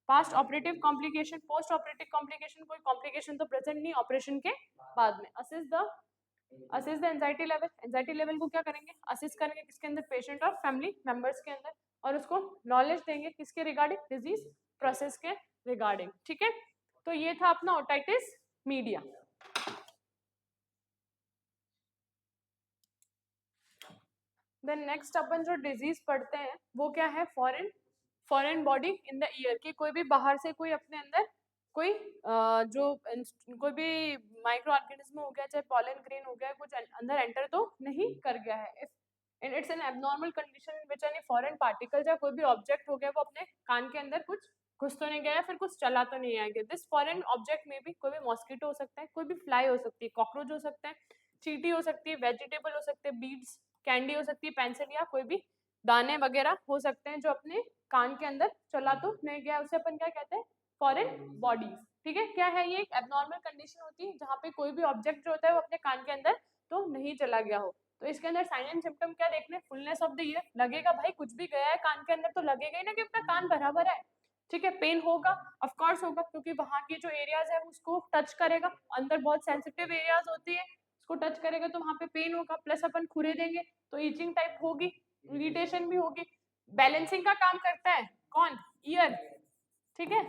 past operative complication, post operative complication, कोई कॉम्प्लिकेशन तो प्रेजेंट नहीं ऑपरेशन के बाद में। Assist the anxiety level, anxiety level को क्या करेंगे? असिस्ट करेंगे किसके अंदर? पेशेंट और फैमिली मेंबर्स के अंदर, और उसको नॉलेज देंगे किसके रिगार्डिंग? डिजीज प्रोसेस के रिगार्डिंग, ठीक है। तो ये था अपना ओटाइटिस मीडिया। देन नेक्स्ट अपन जो डिजीज पढ़ते हैं वो क्या है? Foreign body in the year, की कोई भी बाहर से कोई अपने अंदर कोई जो कोई भी माइक्रो ऑर्गेनिज्म हो गया, चाहे पॉलन ग्रेन हो गया, कुछ अंदर एंटर तो नहीं कर गया है। If it's an abnormal condition in which any foreign particle या कोई भी ऑब्जेक्ट हो गया वो अपने कान के अंदर कुछ घुस तो नहीं गया, फिर कुछ चला तो नहीं आएगा। दिस फॉरेन ऑब्जेक्ट में भी कोई भी मॉस्किटो हो सकता है, कोई भी फ्लाई हो सकती है, कॉकरोच हो सकता है, चींटी हो सकती है, वेजिटेबल हो सकते हैं, बीड्स, कैंडी हो सकती है, पेंसिल, या कोई भी दाने वगैरह हो सकते हैं जो अपने कान के अंदर चला तो नहीं गया, उसे अपन क्या कहते हैं? फॉरेन बॉडीज, ठीक है। क्या है? ये एक एबनॉर्मल कंडीशन होती है जहाँ पे कोई भी ऑब्जेक्ट जो होता है वो अपने कान के अंदर तो नहीं चला गया हो। तो इसके अंदर साइन एंड सिम्टम क्या देखने? फुलनेस ऑफ द ईयर, लगेगा भाई कुछ भी गया है कान के अंदर तो लगेगा ही ना कि अपना कान बराबर है, ठीक है। पेन होगा, ऑफ कोर्स होगा, क्योंकि वहाँ की जो एरियाज है उसको टच करेगा, अंदर बहुत सेंसिटिव एरियाज होती है, उसको टच करेगा तो वहाँ पे पेन होगा, प्लस अपन खुरे देंगे तो ईचिंग टाइप होगी, इरिटेशन भी होगी। बैलेंसिंग का काम करता है कौन? ईयर, ठीक है।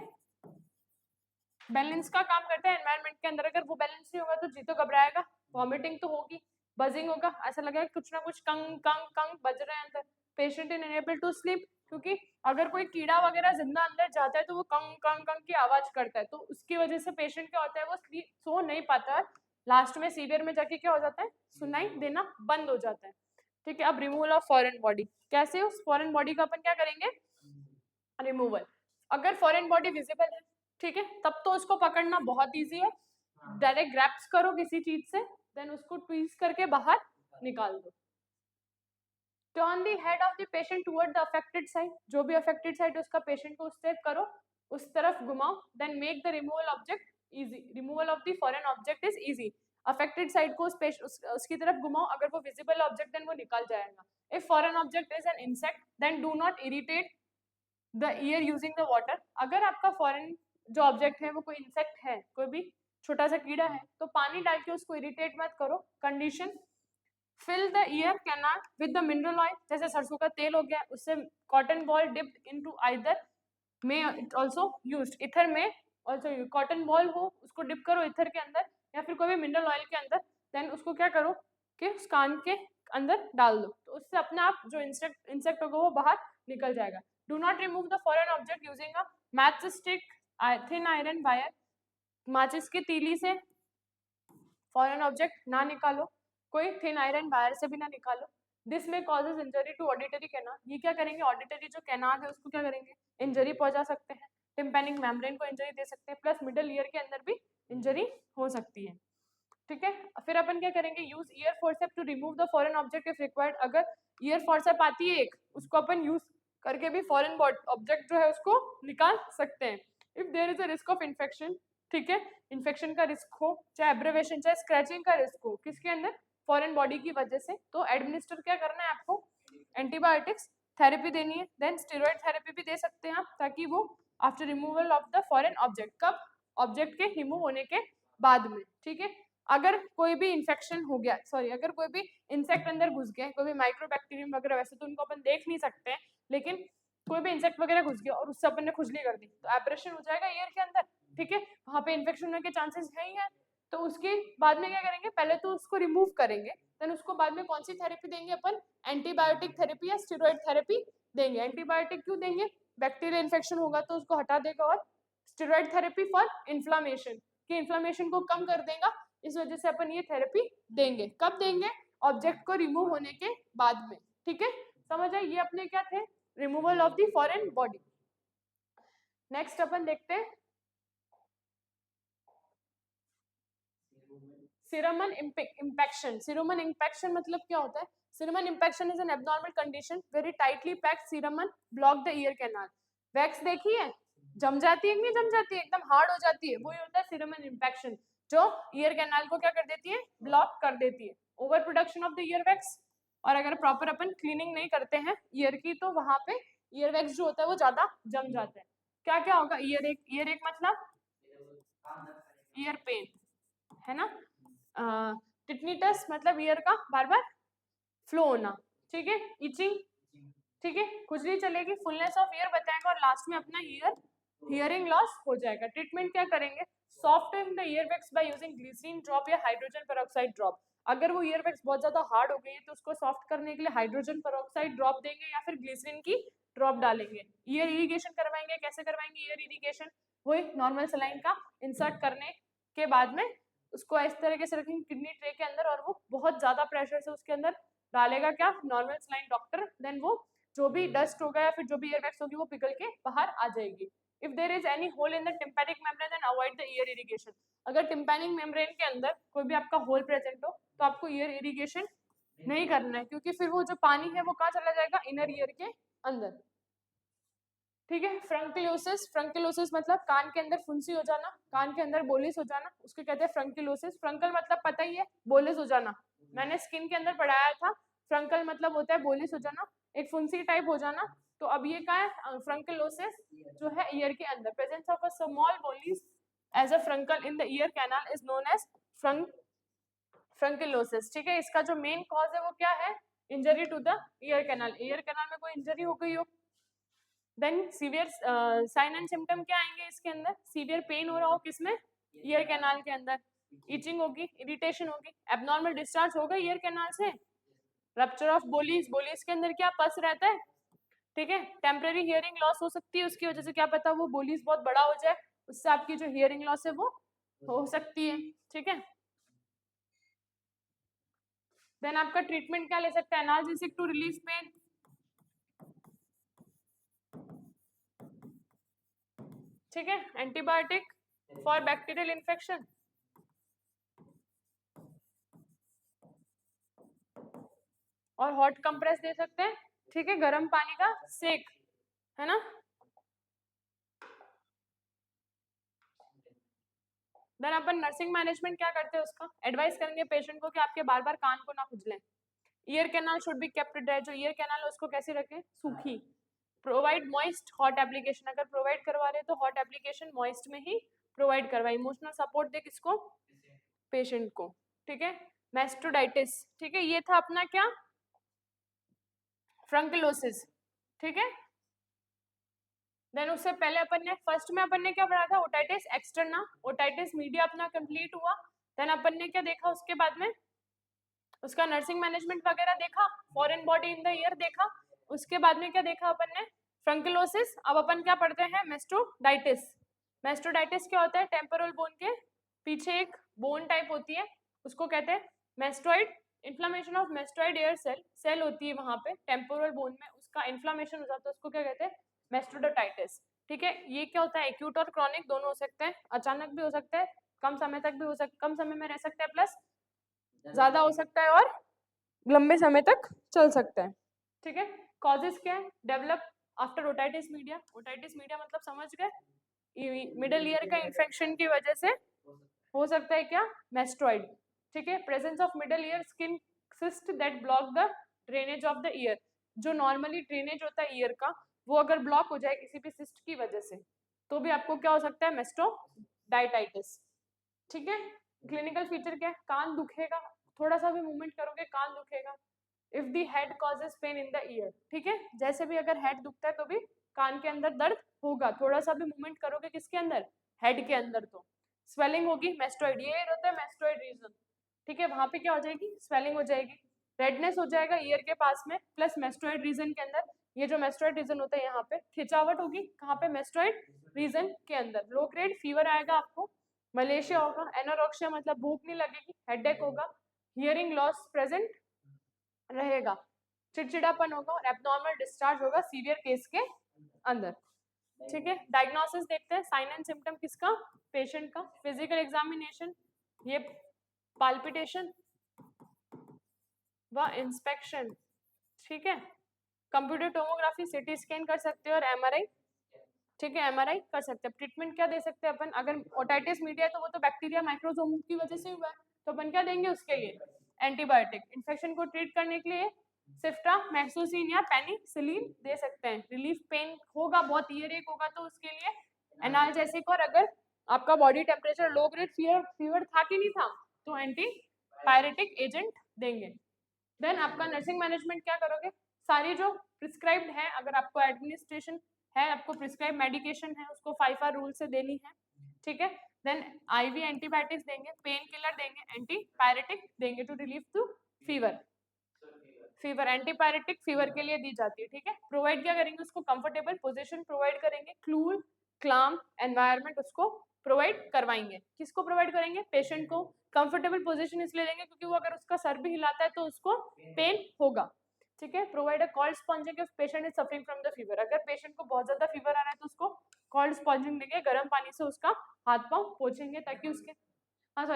बैलेंस का काम करता है एनवायरनमेंट के अंदर, अगर वो बैलेंस नहीं होगा तो जी तो घबराएगा, वॉमिटिंग तो होगी, बजिंग होगा, ऐसा लगेगा कुछ ना कुछ कंग कंग कंग बज रहे हैं अंदर। Patient in unable to sleep, क्योंकि अगर कोई कीड़ा वगैरह जिंदा अंदर जाता है तो वो कंग कंग कंग की आवाज करता है, तो उसकी वजह से पेशेंट क्या होता है? वो स्लीप सो नहीं पाता है, लास्ट में सीवियर में जाके क्या हो जाता है? सुनाई देना बंद हो जाता है, ठीक है। अब रिमूवल ऑफ फॉरेन बॉडी, कैसे? उस फॉरेन बॉडी का अपन क्या करेंगे? रिमूवल। अगर फॉरेन बॉडी विजिबल है, ठीक है, तब तो उसको पकड़ना बहुत इजी है, डायरेक्ट ग्रैप्स करो किसी चीज से, देन उसको ट्वीस्ट करके बाहर निकाल दो। Turn the head of the patient toward the affected side, जो भी अफेक्टेड साइड उसका पेशेंट को उस तरफ करो, उस तरफ घुमाओ, then make the removal object easy, removal of the foreign object is easy. Affected side को उसकी तरफ घुमाओ, अगर वो विजिबल ऑब्जेक्ट देन वो निकल जाएगा। If foreign object is an insect then do not irritate the ear using the water, अगर आपका फॉरेन जो ऑब्जेक्ट है वो कोई इंसेक्ट है, कोई भी छोटा सा कीड़ा है, तो पानी डाल के उसको इरिटेट मत करो। Condition, fill the ear canal with the mineral oil, जैसे सरसों का तेल हो गया, उससे cotton ball dipped into either में ऑल्सो यूज्ड, इथर में ऑल्सो, कॉटन बॉल हो उसको डिप करो इथर के अंदर या फिर कोई भी मिनरल ऑयल के अंदर, देन उसको क्या करो कि उस कान के अंदर डाल दो, तो उससे अपने आप जो इंसेक्ट होगा वो बाहर निकल जाएगा। Do not remove the foreign object using a match stick, thin iron wire, माचिस की तीली से फॉरेन ऑब्जेक्ट ना निकालो, कोई थिन आयरन वायर से भी ना निकालो। दिस में causes injury to auditory canal, ये क्या करेंगे? ऑडिटरी जो कैनाल है उसको क्या करेंगे? इंजरी पहुंचा सकते हैं, टिम्पैनिक मेम्ब्रेन को इंजरी दे सकते हैं, प्लस मिडल ईयर के अंदर भी इंजरी हो सकती है, ठीक है। फिर अपन क्या करेंगे? Use ear forcep to remove the foreign object if required, अगर ईयर फोर्सेप आती है एक, उसको अपन यूज करके भी फॉरेन ऑब्जेक्ट जो है उसको निकाल सकते हैं। If there is a risk of infection, ठीक है, इन्फेक्शन का रिस्क हो, चाहे एब्रेवेशन चाहे स्क्रैचिंग का रिस्क हो किसके अंदर? फॉरेन बॉडी की वजह से, तो एडमिनिस्टर क्या करना है आपको? एंटीबायोटिक्स थेरेपी देनी है, देन स्टेरॉइड थेरेपी भी दे सकते हैं आप, ताकि वो after removal of the foreign object, कब? ऑब्जेक्ट के रिमूव होने के बाद में, ठीक है। अगर कोई भी इन्फेक्शन हो गया, सॉरी, अगर कोई भी इंसेक्ट अंदर घुस गया, कोई भी माइक्रोबैक्टीरियम वगैरह, वैसे तो उनको अपन देख नहीं सकते हैं, लेकिन कोई भी इंसेक्ट वगैरह घुस गया और उससे अपन ने खुजली कर दी, तो एब्रेशन हो जाएगा ईयर के अंदर, ठीक है, वहां पे इन्फेक्शन होने के चांसेस है ही है। तो उसके बाद में क्या करेंगे? पहले तो उसको रिमूव करेंगे, देन उसको बाद में कौन सी थेरेपी देंगे अपन? एंटीबायोटिक थेरेपी या स्टेरॉइड थेरेपी देंगे। एंटीबायोटिक क्यों देंगे? बैक्टीरियल इन्फेक्शन होगा तो उसको हटा देगा, और स्टेरॉइड थेरेपी फॉर इन्फ्लामेशन, कि इन्फ्लामेशन को कम कर देगा, इस वजह से अपन ये थेरेपी देंगे। कब देंगे? ऑब्जेक्ट को रिमूव होने के बाद में, ठीक है। समझ आए? ये अपने क्या थे, removal of the foreign body. Next अपन देखते हैं सीरमन इम्पैक्शन। सीरमन इम्पैक्शन मतलब क्या होता है? Cerumen impaction is an abnormal condition very tightly packed cerumen block the ear canal. Wax देखी है, जम जाती है कि नहीं जम जाती है, एकदम हार्ड हो जाती है, वही होता है सीरमन इम्पैक्शन, जो ईयर कैनाल को क्या कर देती है, ब्लॉक कर देती है। Over production of the ear wax, और अगर प्रॉपर अपन क्लीनिंग नहीं करते हैं ईयर की तो वहां पे ईयर वैक्स जो होता है वो ज्यादा जम जाता है। क्या क्या होगा? ईयर एक मतलब ईयर पेन है ना, टिटनीटस मतलब ईयर का बार बार फ्लो होना, ठीक है, इचिंग, ठीक है, खुजली चलेगी, फुलनेस ऑफ ईयर बताएगा, और लास्ट में अपना हियरिंग लॉस हो जाएगा। ट्रीटमेंट क्या करेंगे? Soften the ear wax by using glycerine drop या हाइड्रोजन पेरोक्साइड ड्रॉप। अगर वो ईयर वैक्स बहुत ज्यादा हार्ड हो गई है तो उसको सॉफ्ट करने के लिए हाइड्रोजन पेरोक्साइड ड्रॉप देंगे या फिर ग्लिसरीन की ड्रॉप डालेंगे। ईयर इरिगेशन करवाएंगे, कैसे करवाएंगे ईयर इरिगेशन? वही नॉर्मल सलाइन का इंसर्ट करने के बाद में उसको इस तरीके से रखेंगे किडनी ट्रे के अंदर, और वो बहुत ज्यादा प्रेशर से उसके अंदर डालेगा क्या, नॉर्मल सलाइन डॉक्टर, देन वो जो भी डस्ट होगा या फिर जो भी ईयर वैक्स होगी वो पिघल के बाहर आ जाएगी। If there is any hole in the tympanic membrane then avoid the ear irrigation. अगर टिम्पैनिक मेम्ब्रेन के अंदर कोई भी आपका होल प्रेजेंट हो तो आपको ईयर इरिगेशन नहीं करना है, क्योंकि फिर वो जो पानी है वो कहाँ चला जाएगा, इनर ईयर के अंदर, ठीक है। फ्रंकिलोसिस, फ्रंकिलोसिस मतलब कान के अंदर फुंसी हो जाना, कान के अंदर बोलिस हो जाना, उसको कहते हैं फ्रंकिलोसिस। फ्रंकल मतलब पता ही है, बोलिस हो जाना, मैंने स्किन के अंदर पढ़ाया था। फ्रंकल मतलब होता है बोलिस हो जाना, एक फुंसी टाइप हो जाना। तो अब ये क्या है, फ्रंकिलोसिस जो है ईयर के अंदर, presence of a small boils as a furuncle in the ear canal is known as furunculosis, ठीक है। इसका जो मेन कॉज है वो क्या है, injury to the ear canal, ear canal में कोई इंजरी हो गई हो। Then severe sign and symptom क्या आएंगे इसके अंदर, सीवियर पेन हो रहा हो किसमें, ईयर कैनाल के अंदर, इचिंग होगी, इरिटेशन होगी, एबनॉर्मल डिस्चार्ज होगा ईयर कैनाल से, रप्चर ऑफ बोलीज, बोलीज के अंदर क्या पस रहता है, ठीक है। टेम्पररी हियरिंग लॉस हो सकती है उसकी वजह से, क्या पता वो बोलीज बहुत बड़ा हो जाए, उससे आपकी जो हियरिंग लॉस है वो हो सकती है, ठीक है। देन आपका ट्रीटमेंट क्या ले सकते हैं, एनाल्जेसिक टू रिलीफ पेन, ठीक है, एंटीबायोटिक फॉर बैक्टीरियल इन्फेक्शन, और हॉट कंप्रेस दे सकते हैं, ठीक है, गर्म पानी का सेक, है ना। देन अपन नर्सिंग मैनेजमेंट क्या करते हैं, उसका एडवाइस करेंगे पेशेंट को कि आपके बार बार कान को ना खुजलें, ear canal should be kept dry, जो ईयर कैनाल है उसको कैसे रखें, सूखी। प्रोवाइड मॉइस्ट हॉट एप्लीकेशन, अगर प्रोवाइड करवा रहे तो हॉट एप्लीकेशन मॉइस्ट में ही प्रोवाइड करवाए। इमोशनल सपोर्ट दे किसको, पेशेंट को, ठीक है। मेस्टोडाइटिस, ठीक है, ये था अपना क्या, फ्रंकिलोसिस, ठीक है। देन उससे पहले अपन ने फर्स्ट में अपन ने क्या पढ़ा था, ओटाइटिस एक्सटर्ना, ओटाइटिस मीडिया अपना कंप्लीट हुआ। देन अपन ने क्या देखा उसके बाद में, उसका नर्सिंग मैनेजमेंट वगैरह देखा, foreign body in the year देखा, उसके बाद में क्या देखा अपन ने, फ्रंकिलोसिस। अब अपन क्या पढ़ते हैं, मेस्टोडाइटिस। मेस्टोडाइटिस क्या होता है, टेम्पोरल बोन के पीछे एक बोन टाइप होती है, उसको कहते हैं mastoid, inflammation of mastoid air cell, cell होती है वहां पे टेम्पोरल बोन में, उसका इन्फ्लामेशन हो जाता है, उसको क्या कहते हैं, मेस्टोडाइटिस, ठीक है। ये क्या होता है, एक्यूट और क्रॉनिक दोनों हो सकते हैं, अचानक भी हो सकता है, कम समय तक भी हो सकता, कम समय में रह सकता है, प्लस ज्यादा हो सकता है, और लंबे समय तक चल सकता है, ठीक है। कॉजेस क्या है, develop after otitis media, otitis media मतलब समझ गए, मिडल ईयर का इन्फेक्शन की वजह से हो सकता है क्या, मेस्टोइड, ठीक है। Presence of middle year skin cyst that block the drainage of the year, जो नॉर्मली ड्रेनेज होता है ईयर का वो अगर ब्लॉक हो जाए किसी भी सिस्ट की वजह से तो भी आपको क्या हो सकता है, मेस्टोडाइटिस, ठीक है। क्लिनिकल फीचर क्या है, कान दुखेगा, थोड़ा सा भी मूवमेंट करोगे कान दुखेगा। If the head causes pain in the ear, ठीक है, जैसे भी अगर हेड दुखता है तो भी कान के अंदर दर्द होगा, थोड़ा सा भी मूवमेंट करोगे किसके अंदर, हेड के अंदर, तो स्वेलिंग होगी, मेस्टोइड, ये होता है मेस्टोइड रीजन, ठीक है, वहां पे क्या हो जाएगी, स्वेलिंग हो जाएगी, रेडनेस हो जाएगा ईयर के पास में, प्लस मेस्टोइड रीजन के अंदर, ये जो मेस्टोइड रीजन होता है यहाँ पे खिंचावट होगी, कहाँ पे, मेस्टोइड रीजन के अंदर, लो ग्रेड फीवर आएगा आपको, मलेशिया होगा, एनोरेक्सिया मतलब भूख नहीं लगेगी, हेडेक होगा, हियरिंग लॉस प्रेजेंट रहेगा, चिड़चिड़ापन होगा और एब्नॉर्मल डिस्चार्ज होगा सीवियर केस के अंदर। ठीक है, डायग्नोसिस देखते हैं, साइन एंड सिम्टम किसका, पेशेंट का। फिजिकल एग्जामिनेशन, ये पाल्पिटेशन व इंस्पेक्शन। ठीक है, कंप्यूटर टोमोग्राफी, सिटी स्कैन कर सकते हो और एमआरआई। ठीक है, एमआरआई कर सकते हैं। ट्रीटमेंट क्या दे सकते हैं अपन, अगर ओटाइटिस मीडिया है तो वो तो बैक्टीरिया माइक्रोसोम की वजह से हुआ है, तो अपन क्या देंगे उसके लिए, एंटीबायोटिक। इन्फेक्शन को ट्रीट करने के लिए सिफ्ट्रा, मैक्सोसिन या पेनिसिलिन दे सकते हैं। रिलीफ पेन होगा, बहुत ईयर एक होगा तो उसके लिए एनाल्जेसिक, और अगर आपका body temperature low grade fever था कि नहीं था तो एंटी पायरेटिक एजेंट देंगे। देन आपका नर्सिंग मैनेजमेंट क्या करोगे, सारी जो प्रिस्क्राइब्ड है, अगर आपको एडमिनिस्ट्रेशन है, आपको प्रिस्क्राइब मेडिकेशन है, उसको 5R रूल से देनी है। ठीक है, देन आईवी एंटीबायोटिक्स देंगे, पेन किलर देंगे, एंटीपायरेटिक देंगे to relieve to fever. Fever antipyretic fever के लिए दी जाती है। ठीक है, प्रोवाइड क्या करेंगे उसको, कंफर्टेबल पोजीशन प्रोवाइड करेंगे, कूल क्लाम एनवायरनमेंट उसको प्रोवाइड करवाएंगे। किसको प्रोवाइड करेंगे, पेशेंट को। कंफर्टेबल पोजीशन इसलिए लेंगे क्योंकि वो अगर उसका सर भी हिलाता है तो उसको पेन होगा। ठीक है, provide a cold sponging if patient is suffering from the fever. अगर पेशेंट को बहुत ज्यादा फीवर आ रहा है तो उसको कोल्ड स्पॉन्जिंग देंगे, गर्म पानी से उसका हाथ पांव पोंछेंगे ताकि उसके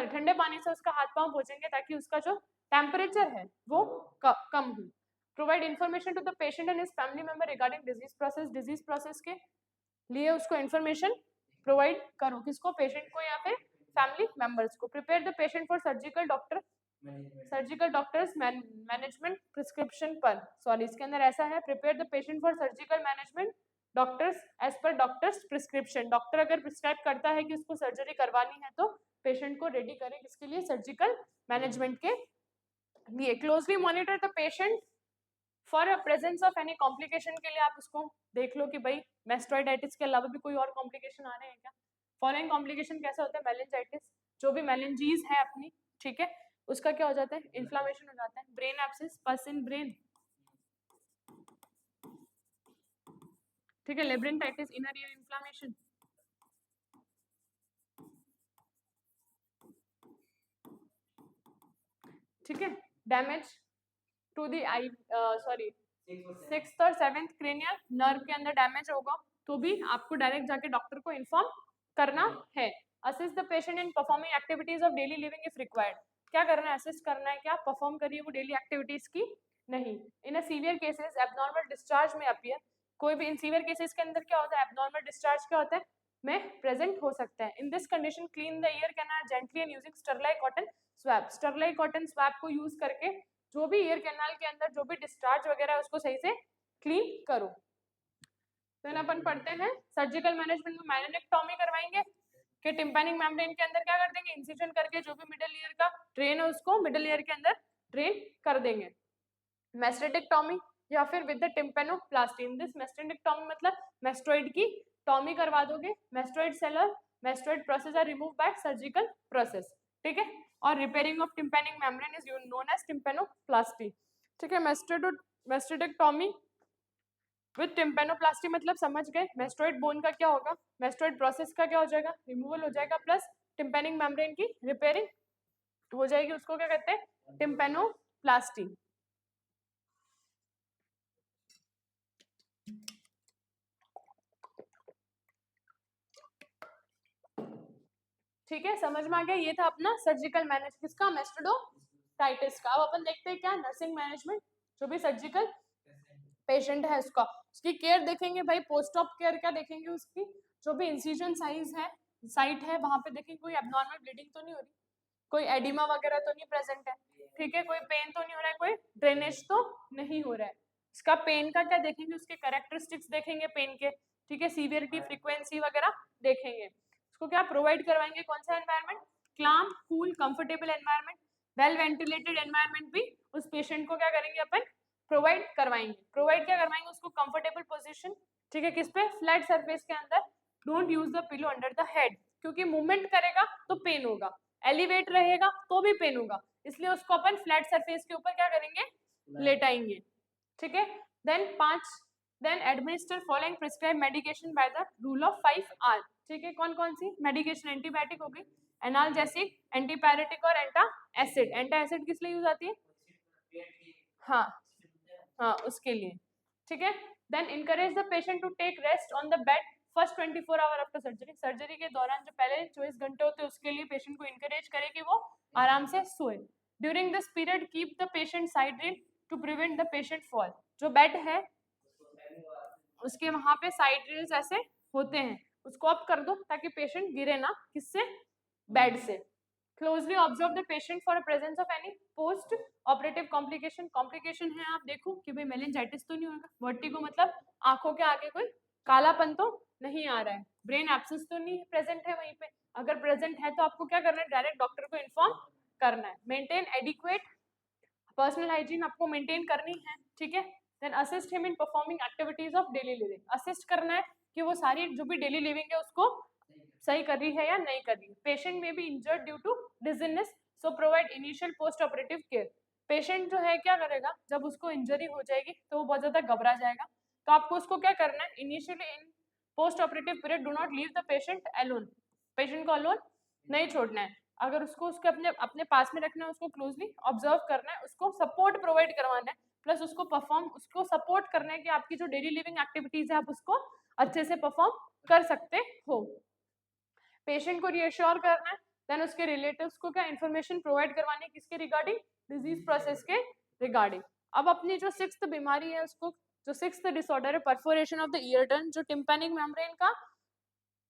ठंडे पानी से उसका हाथ पांव पोंछेंगे ताकि उसका जो टेम्परेचर है वो कम हो। Provide information to the patient and his family member regarding disease process के लिए उसको इन्फॉर्मेशन प्रोवाइड करो। किसको, पेशेंट को या फिर फैमिली मेंबर्स को। Prepare the patient for surgical doctors management prescription पर, सॉरी इसके अंदर ऐसा है, prepare the patient for surgical management doctors as per doctors prescription. Doctor अगर प्रिस्क्राइब करता है कि उसको सर्जरी करवानी है तो पेशेंट को रेडी करें किसके लिए, सर्जिकल मैनेजमेंट के लिए। Closely monitor the patient for presence of any complication के लिए आप उसको देख लो कि भाई मेस्टोइडाइटिस के अलावा भी कोई और कॉम्प्लिकेशन आ रहे हैं क्या। फॉलोइंग कॉम्प्लिकेशन कैसा होता है, मेनिंजाइटिस, जो भी मेनिंजीज है अपनी, ठीक है, उसका क्या हो जाता है, इन्फ्लामेशन हो जाता है। ब्रेन एब्सेस, पस इन ब्रेन, ठीक है, लेब्रिंटाइटिस, इनर ईयर इन्फ्लामेशन, ठीक है, damage to the eye, sorry 6th और 7th क्रेनियल नर्व के अंदर डैमेज होगा तो भी आपको डायरेक्ट जाके डॉक्टर को इन्फॉर्म करना है। Assist the patient in performing activities of daily living if required. क्या करना है, असिस्ट करना है, क्या परफॉर्म करिए वो डेली एक्टिविटीज की नहीं। In a severe cases abnormal discharge में अपीयर, कोई भी इन सीवियर केसेस के अंदर क्या होता है, एब्नॉर्मल डिस्चार्ज क्या होता है, में प्रेजेंट हो सकता है। In this condition clean the ear canal gently and using sterile cotton swab. Sterlite cotton swab को यूज करके जो भी ईयर कैनाल के अंदर जो भी डिस्चार्ज वगैरह है उसको सही से क्लीन करो। फिर अपन पढ़ते हैं सर्जिकल मैनेजमेंट में माइलोनेक्टोमी करवाएंगे कि टिम्पैनिक मेम्ब्रेन के अंदर क्या कर देंगे, इंसिजन करके जो भी मिडिल ईयर का ड्रेन है उसको मिडिल ईयर के अंदर ड्रेन कर देंगे। मेस्टेटेक्टोमी या फिर with the tympanoplasty. In this mastoidectomy मतलब मेस्टोइड की टॉमी करवा दोगे। Mastoid cellular mastoid process are remove by surgical process. ठीक है, और repairing of tympanic membrane is known as tympanoplasty. ठीक है, मेस्टेटेक्टोमी विद टिम्पेनोप्लास्टी मतलब समझ गए, मेस्टोइड बोन का क्या होगा, मेस्टोइड प्रोसेस का क्या हो जाएगा, रिमूवल हो जाएगा, प्लस टिम्पैनिक मेम्ब्रेन की रिपेयरिंग हो जाएगी, उसको क्या कहते हैं, टिम्पेनोप्लास्टी। ठीक है, समझ में आ गया, ये था अपना सर्जिकल मैनेज किसका, मेस्टेडोटाइटिस का। अब अपन देखते हैं क्या, नर्सिंग मैनेजमेंट, जो भी सर्जिकल पेशेंट है उसका, उसकी केयर देखेंगे भाई। पोस्ट ऑप केयर क्या देखेंगे, उसकी जो भी इंसिजन साइट है वहां पे देखेंगे कोई एब्नॉर्मल ब्लीडिंग तो नहीं हो रही, कोई एडिमा वगैरह तो नहीं प्रेजेंट है, ठीक है, कोई पेन तो नहीं हो रहा है, कोई ड्रेनेज तो नहीं हो रहा है। उसका पेन का क्या देखेंगे, उसके कैरेक्टरिस्टिक्स देखेंगे पेन के, ठीक है, सीवियरिटी फ्रीक्वेंसी वगैरह देखेंगे। उसको क्या प्रोवाइड करवाएंगे, कौन सा environment, claim cool comfortable environment, well ventilated environment भी उस पेशेंट को क्या करेंगे अपन प्रोवाइड करवाएंगे। प्रोवाइड क्या करवाएंगे उसको, कंफर्टेबल पोजीशन, ठीक है, किस पे, फ्लैट सरफेस के अंदर। Don't use the pillow under the head, क्योंकि मूवमेंट करेगा तो पेन होगा, एलिवेट रहेगा तो भी पेन होगा, इसलिए उसको अपन फ्लैट सरफेस के ऊपर क्या करेंगे, लेटाएंगे। ठीक है, then administer following prescribe medication by the rule of 5R। ठीक है, कौन कौन सी मेडिकेशन, एंटीबायोटिक हो गई, एनाल्जेसिक, एंटीपायरेटिक और एंटा एसिड। एंटा एसिड किस लिए यूज आती है, हाँ हाँ उसके लिए, ठीक है। Then encourage the patient to take rest on the bed first 24 hour after surgery. Surgery के दौरान जो पहले 24 घंटे होते हैं उसके लिए पेशेंट को इनकरेज करे कि वो आराम से सोए। During this period keep the patient side to prevent the patient fall. जो बेड है उसके वहां पे साइड रेल्स ऐसे होते हैं, उसको अप कर दो ताकि पेशेंट गिरे ना, किससे, बेड से। Closely observe the patient for presence of any post operative complication. Complication है आप देखो कि भाई मेनिंजाइटिस तो नहीं होगा, वर्टिगो मतलब आंखों के आगे कोई कालापन तो नहीं आ रहा है, ब्रेन एब्सेंस तो नहीं प्रेजेंट है वहीं पे, अगर प्रेजेंट है तो आपको क्या करना है, डायरेक्ट डॉक्टर को इन्फॉर्म करना है। मेंटेन एडिक्वेट पर्सनल हाइजीन आपको मेंटेन करनी है, ठीक है। Then assist him in performing activities of daily living. Assist करना है कि वो सारी जो भी डेली लिविंग है उसको सही कर रही है या नहीं कर रही है। Patient may be injured due to dizziness, so provide initial post operative care. Patient जो है क्या करेगा, जब उसको इंजरी हो जाएगी तो वो बहुत ज्यादा घबरा जाएगा, तो आपको उसको क्या करना है, initially in post operative period do not leave the patient alone. Patient को अलोन नहीं छोड़ना है, अगर उसको उसके अपने अपने पास में रखना है, उसको क्लोजली ऑब्जर्व करना है, उसको सपोर्ट प्रोवाइड करवाना है, प्लस उसको परफॉर्म, उसको सपोर्ट करना है कि आपकी जो डेली लिविंग एक्टिविटीज है आप उसको अच्छे से परफॉर्म कर सकते हो। पेशेंट को रिएश्योर करना है, देन उसके रिलेटिव्स को क्या इन्फॉर्मेशन प्रोवाइड करवानी है, किसके रिगार्डिंग, डिजीज प्रोसेस के रिगार्डिंग। अब अपनी जो 6th बीमारी है उसको, जो 6th डिसऑर्डर है perforation of the year done, जो टिम्पैनिक मेम्ब्रेन का,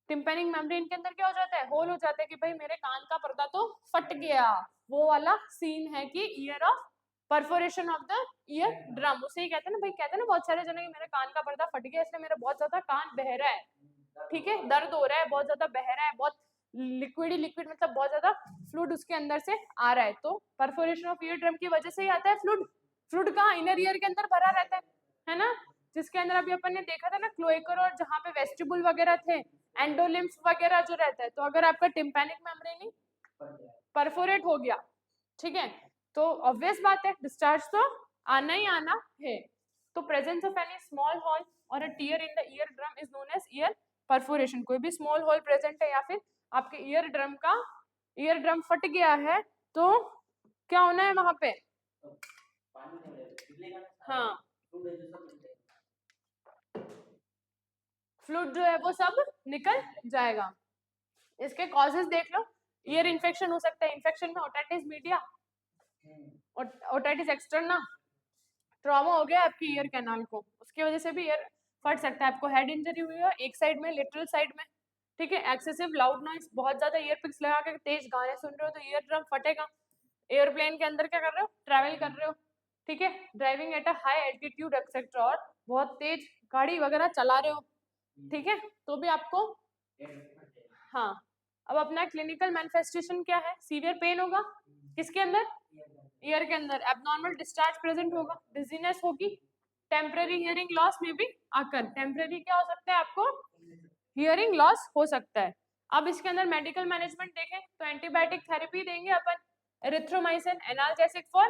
टिम्पैनिक मेम्ब्रेन के अंदर क्या हो जाता है, होल हो जाता है कि भाई मेरे कान का पर्दा तो फट गया, वो वाला सीन है कि year of perforation of the ear drum, उसे ही कहते हैं ना भाई, कहते हैं ना बहुत सारे जने कि मेरे कान का पर्दा फट गया इसलिए मेरा बहुत ज्यादा कान बह रहा है, ठीक है, दर्द हो रहा है, बहुत ज्यादा बह रहा है, बहुत लिक्विड ही लिक्विड मतलब बहुत ज्यादा फ्लूइड उसके अंदर से आ रहा है, तो परफोरेशन ऑफ ईयर ड्रम की वजह से ही आता है फ्लूइड। फ्लूइड कहाँ, इनर ईयर के अंदर भरा रहता है ना, जिसके अंदर अभी अपन ने देखा था ना क्लोएकर, और जहाँ पे वेस्टिबुल वगैरह थे, एंडोलिम्फ वगैरह जो रहता है, तो अगर आपका टिम्पैनिक मेम्ब्रेन ही परफोरेट हो गया, ठीक है, तो ऑब्वियस बात है डिस्चार्ज तो आना ही आना है। तो presence of any small hole और a tear in the ear drum is known as ear perforation. कोई भी स्मॉल होल प्रेजेंट है या फिर आपके ईयर ड्रम फट गया है तो क्या होना है वहां पे, हाँ फ्लूइड जो है वो सब निकल जाएगा। इसके कॉजेज देख लो, ईयर इन्फेक्शन हो सकता है, इन्फेक्शन में otitis media, otitis externa, trauma हो गया आपकी ईयर कैनाल को, उसकी वजह से भी ईयर फट सकता है। आपको हेड इंजरी हुई है एक साइड में, लिटरल साइड में, ठीक है, एक्सेसिव लाउड नॉइज, बहुत ज्यादा ईयर पिक्स लगा के तेज गाने सुन रहे हो तो ईयर ड्रम फटेगा। एयरप्लेन के अंदर क्या कर रहे हो, ट्रैवल कर रहे हो, ठीक है, driving at a high altitude etcetera, और बहुत तेज गाड़ी वगैरह चला रहे हो, ठीक है, तो भी आपको, हाँ। अब अपना क्लिनिकल मैनिफेस्टेशन क्या है, सीवियर पेन होगा किसके अंदर, ईयर के अंदर, एबनॉर्मल डिस्चार्ज प्रेजेंट होगा, डिजीनेस होगी, टेम्पररी हियरिंग लॉस में भी आकर, टेम्पररी क्या हो सकता है आपको, हियरिंग लॉस हो सकता है। अब इसके अंदर मेडिकल मैनेजमेंट देखें तो एंटीबायोटिक थेरेपी देंगे अपन, एरिथ्रोमाइसिन, एनाल्जेसिक फॉर,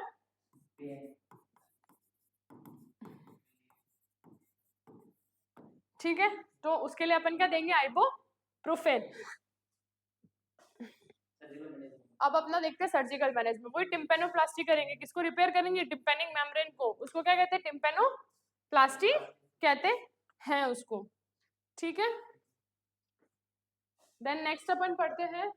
ठीक है, तो उसके लिए अपन क्या देंगे, आइबोप्रोफेन। अब अपना देखते हैं सर्जिकल मैनेजमेंट, वही टिम्पेनोप्लास्टी करेंगे, किसको रिपेयर करेंगे, टिम्पेनिक मेम्ब्रेन को, उसको क्या कहते हैं, टिम्पेनोप्लास्टी कहते हैं उसको, ठीक है। देन नेक्स्ट अपन पढ़ते हैं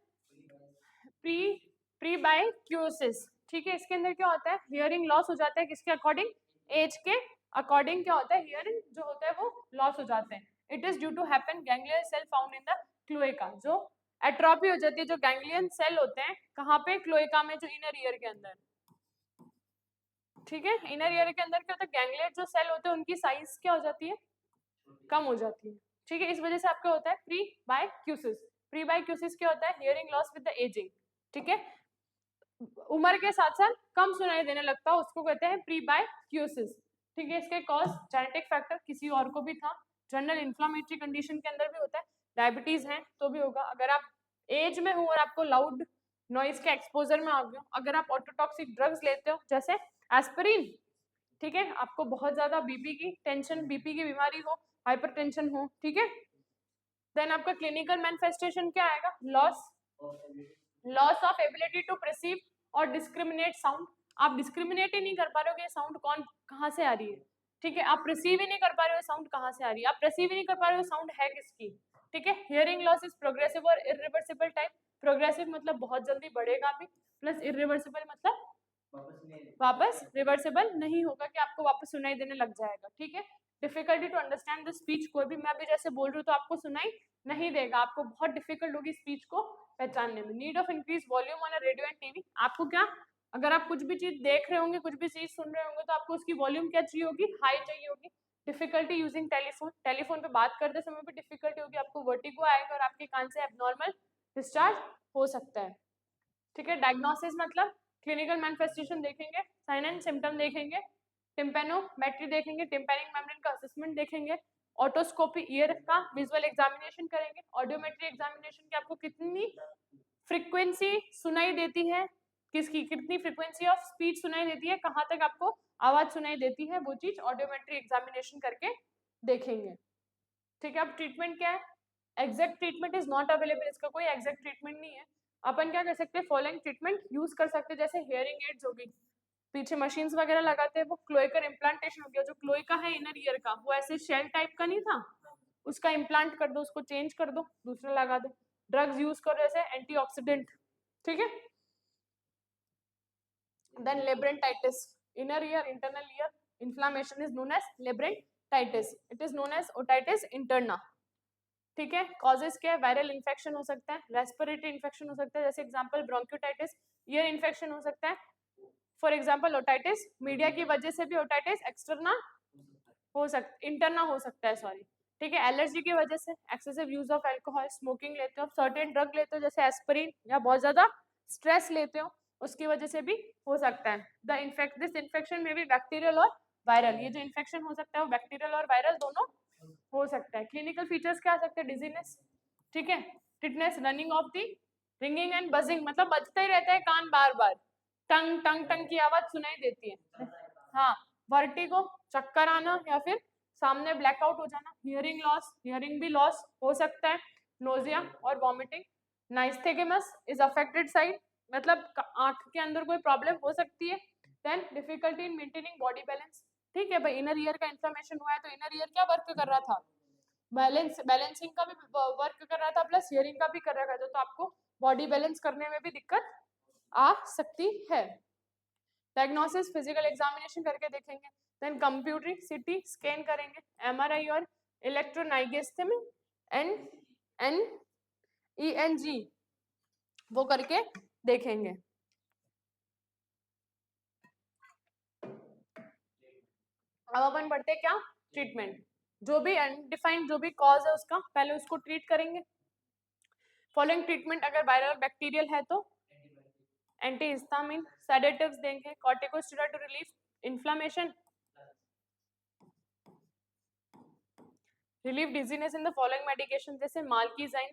प्रीबाइक्यूसिस, ठीक है, इसके अंदर क्या होता है, हियरिंग लॉस हो जाता है किसके अकॉर्डिंग, एज के अकॉर्डिंग क्या होता है, हियरिंग जो होता है वो लॉस हो जाते हैं। It is due to happen ganglion cell found in the cloaca, जो एट्रोफी हो जाती है, जो गैंग्लियन सेल होते हैं कहाँ पे, क्लोएका में, जो इनर ईयर के अंदर, ठीक है, इनर ईयर के अंदर क्या होता है, गैंग्लियन जो सेल होते हैं उनकी साइज क्या हो जाती है, कम हो जाती है, ठीक है, इस वजह से आपका होता है प्रीबाइक्यूसिस। प्रीबाइक्यूसिस क्या होता है, hearing loss with the ageing, ठीक है, उम्र के साथ साथ कम सुनाई देने लगता है, उसको कहते हैं प्रीबाइक्यूसिस, ठीक है। इसके कॉज जेनेटिक फैक्टर, किसी और को भी था, जनरल इन्फ्लामेटरी कंडीशन के अंदर भी होता है, डायबिटीज है तो भी होगा, अगर आप एज में हो और आपको लाउड नॉइज के एक्सपोजर में आ गए हो, अगर आप ऑटोटॉक्सिक ड्रग्स लेते हो जैसे एस्पिरिन, ठीक है, आपको बहुत ज्यादा बीपी की टेंशन, बीपी की बीमारी हो, हाइपरटेंशन हो, ठीक है, देन आपका क्लिनिकल मैनिफेस्टेशन क्या आएगा, loss of ability to perceive और डिस्क्रिमिनेट साउंड, आप डिस्क्रिमिनेट ही नहीं कर पा रहे हो कि ये साउंड कहाँ से आ रही है, ठीक है। आप रिसीव ही नहीं कर पा रहे हो साउंड कहाँ से आ रही है, आप रिसीव ही नहीं कर पा रहे हो साउंड है किसकी, ठीक है। हियरिंग लॉस इज प्रोग्रेसिव और इरिवर्सिबल टाइप। प्रोग्रेसिव मतलब बहुत जल्दी बढ़ेगा भी, प्लस इरिवर्सिबल मतलब वापस रिवर्सिबल नहीं होगा कि आपको वापस सुनाई देने लग जाएगा, ठीक है। Difficulty to understand the speech, कोई भी मैं भी जैसे बोल रही हूँ तो आपको सुनाई नहीं देगा, आपको बहुत डिफिकल्ट होगी स्पीच को पहचानने में। Need of increase volume on radio and TV, आपको क्या, अगर आप कुछ भी चीज देख रहे होंगे, कुछ भी चीज सुन रहे होंगे, तो आपको उसकी वॉल्यूम क्या चाहिए होगी, हाई चाहिए होगी। डिफिकल्टी यूजिंग टेलीफोन, टेलीफोन पे बात करते समय भी डिफिकल्टी होगी, आपको वर्टिगो आएगा और आपके कान से एबनॉर्मल डिस्चार्ज हो सकता है, ठीक है। डायग्नोसिस मतलब क्लिनिकल मैनिफेस्टेशन देखेंगे, साइन एंड सिम्टम देखेंगे, टिम्पेनोमेट्री देखेंगे, टिम्पैनिक मेम्ब्रेन का असेसमेंट देखेंगे, ऑटोस्कोपी ईयर का विजुअल एग्जामिनेशन करेंगे, ऑडियोमेट्री एग्जामिनेशन की आपको कितनी फ्रीक्वेंसी सुनाई देती है, किसकी कितनी फ्रीक्वेंसी ऑफ स्पीच सुनाई देती है, कहाँ तक आपको आवाज सुनाई देती है, वो चीज ऑडियोमेट्री एग्जामिनेशन करके देखेंगे, ठीक है। अब ट्रीटमेंट क्या है, exact treatment is not available, इसका कोई एग्जैक्ट ट्रीटमेंट नहीं है। अपन क्या कर सकते हैं, फॉलोइंग ट्रीटमेंट यूज कर सकते हैं, जैसे हियरिंग एड्स होगी, पीछे मशीन्स वगैरह लगाते हैं, वो क्लोइकर इम्प्लांटेशन हो गया, जो क्लोइका है इनर ईयर का, वो ऐसे शेल टाइप का नहीं था, उसका इम्प्लांट कर दो, उसको चेंज कर दो, दूसरा लगा दो। ड्रग्स यूज करो जैसे एंटीऑक्सीडेंट, ठीक है। Then labyrinthitis, inner ear internal ear inflammation is known as labyrinthitis, it is known as otitis interna, ठीक है। कॉजेस क्या है, वायरल इन्फेक्शन हो सकता है, रेस्पिरेटरी इन्फेक्शन हो सकता है, जैसे एग्जांपल ब्रोंकियोटाइटिस, ईयर इन्फेक्शन हो सकता है, फॉर एग्जांपल ओटाइटिस मीडिया की वजह से भी ओटाइटिस एक्सटर्ना हो सकता, इंटरना हो सकता है, सॉरी, ठीक है। एलर्जी की वजह से, excessive use of alcohol, smoking लेते हो, सर्टेन ड्रग लेते हो जैसे एस्पिरिन, या बहुत ज्यादा स्ट्रेस लेते हो उसकी वजह से भी हो सकता है। दिस इन्फेक्शन में भी बैक्टीरियल और वायरल, ये जो इन्फेक्शन हो सकता है वो बैक्टीरियल और वायरल दोनों हो सकता है। क्लिनिकल फीचर्स क्या आ सकते हैं, डिजीनेस, ठीक है, tetanus, running of the, ringing and buzzing मतलब बजता ही रहता है कान बार बार, टंग टंग टंग की आवाज सुनाई देती है, हाँ। वर्टिगो, चक्कर आना या फिर सामने ब्लैकआउट हो जाना, हियरिंग लॉस, हियरिंग भी लॉस हो सकता है, नोजिया और vomiting. Nystagmus is affected side, मतलब आंख के अंदर कोई प्रॉब्लम हो सकती है। Then difficulty in maintaining body balance, ठीक है भाई, इनर ईयर का इन्फ्लेमेशन हुआ है तो इनर ईयर क्या वर्क कर रहा था, बैलेंसिंग का भी वर्क कर रहा था, प्लस हियरिंग का भी कर रहा था, तो आपको बॉडी बैलेंस करने में भी दिक्कत आ सकती है। डायग्नोसिस फिजिकल एग्जामिनेशन करके देखेंगे, देन कंप्यूटर सीटी स्कैन करेंगे, एमआरआई और इलेक्ट्रोनाइगेस्थमी एंड एन ईएनजी वो करके देखेंगे। अब अपन बढ़ते क्या, ट्रीटमेंट, जो भी अनडिफाइंड जो भी कॉज है उसका पहले उसको ट्रीट करेंगे। फॉलोइंग ट्रीटमेंट, अगर वायरल बैक्टीरियल है तो एंटीहिस्टामिन, सेडेटिव्स देंगे, corticosteroid to relief inflammation, relieve dizziness in the following medication, जैसे माल्कीजाइन,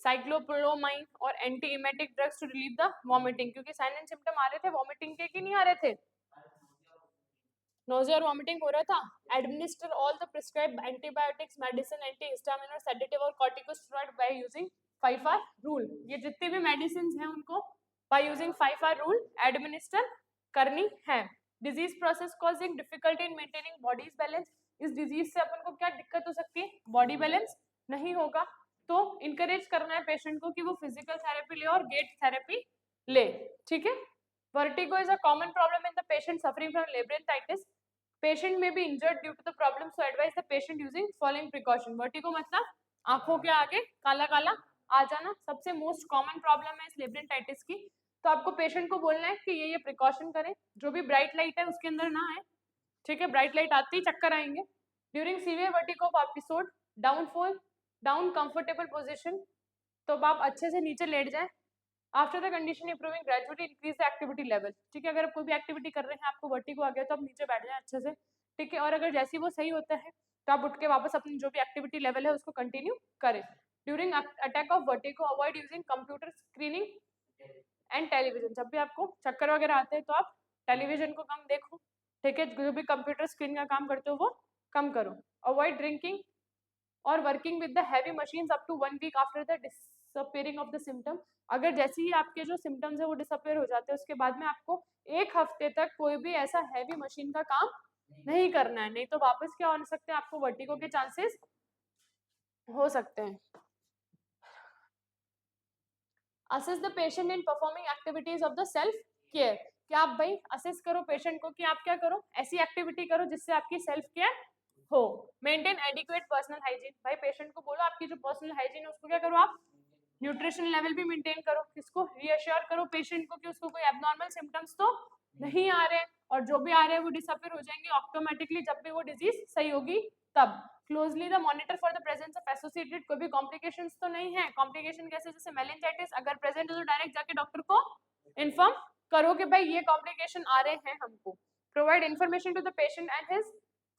साइक्लोप्रोमाइन और anti emetic drugs to relieve the vomiting, क्योंकि साइन एंड सिम्टम आ रहे थे वॉमिटिंग के कि नहीं आ रहे थे, नोजिया और वॉमिटिंग हो रहा था। Administer all the prescribed antibiotics, medicine, antihistamine और सेडेटिव और corticosteroid by using 5R rule, ये जितने भी मेडिसिन हैं उनको by using 5R rule administer करनी है। Disease process causing difficulty in maintaining bodies balance, इस डिजीज से अपन को क्या दिक्कत हो सकती है, बॉडी बैलेंस नहीं होगा, तो इनकरेज करना है पेशेंट को कि वो फिजिकल थेरेपी ले और गेट थेरेपी ले, ठीक है। Vertigo is a common problem in the patient suffering from labyrinthitis, patient may be injured due to the problem, so advise the patient using following precaution। Vertigo मतलब आंखों के आगे काला काला आ जाना, सबसे मोस्ट कॉमन प्रॉब्लम है इस लेब्रेंटाइटिस की, तो आपको पेशेंट को बोलना है कि ये प्रिकॉशन करें, जो भी ब्राइट लाइट है उसके अंदर ना आए, ठीक है, ब्राइट लाइट आते ही चक्कर आएंगे। During severe vertigo episode, downfall, down comfortable position, तो आप अच्छे से नीचे लेट जाए। After the condition improving gradually increase the activity level, ठीक है, अगर आप कोई भी एक्टिविटी कर रहे हैं आपको वर्टिगो आ गया तो आप नीचे बैठ जाए अच्छे से, ठीक है, और अगर जैसे ही वो सही होता है तो आप उठ के वापस अपनी जो भी एक्टिविटी लेवल है उसको कंटिन्यू करें। During attack of vertigo avoid using computer screening and television, जब भी आपको चक्कर वगैरह आते हैं तो आप टेलीविजन को कम देखो, ठीक है, जो भी कंप्यूटर स्क्रीन का काम करते हो वो कम करो। अवॉइड ड्रिंकिंग और working with the heavy machines up to 1 week after the disappearing of the symptom, अगर जैसे ही आपके जो सिम्टम्स है वो डिसअपियर हो जाते हैं उसके बाद में आपको 1 हफ्ते तक कोई भी ऐसा हैवी मशीन का काम नहीं करना है, नहीं तो वापस क्या हो सकते हैं, आपको वर्टिगो के चांसेस हो सकते हैं। Assess the patient in performing activities of the self care, कि आप भाई असेस करो पेशेंट को कि आप क्या करो, ऐसी एक्टिविटी करो जिससे आपकी सेल्फ केयर हो। मेंटेन एडिक्वेट पर्सनल हाइजीन, भाई पेशेंट को बोलो आपकी जो पर्सनल हाइजीन है उसको क्या करो आप न्यूट्रिशन लेवल भी मेंटेन करो, किसको रीअश्योर करो पेशेंट को कि उसको कोई एबनॉर्मल सिम्टम्स तो नहीं आ रहे, और जो भी आ रहे हैं वो डिसअपियर हो जाएंगे ऑटोमेटिकली जब भी वो डिजीज सही होगी तब। Closely the monitor for the presence of associated, कोई भी कॉम्प्लिकेशंस तो नहीं है, कॉम्प्लिकेशन कैसे जैसे मेनिंजाइटिस अगर प्रेजेंट है तो डायरेक्ट जाके डॉक्टर को इन्फॉर्म करो कि भाई ये कॉम्प्लिकेशन आ रहे हैं हमको। Provide information to the patient and his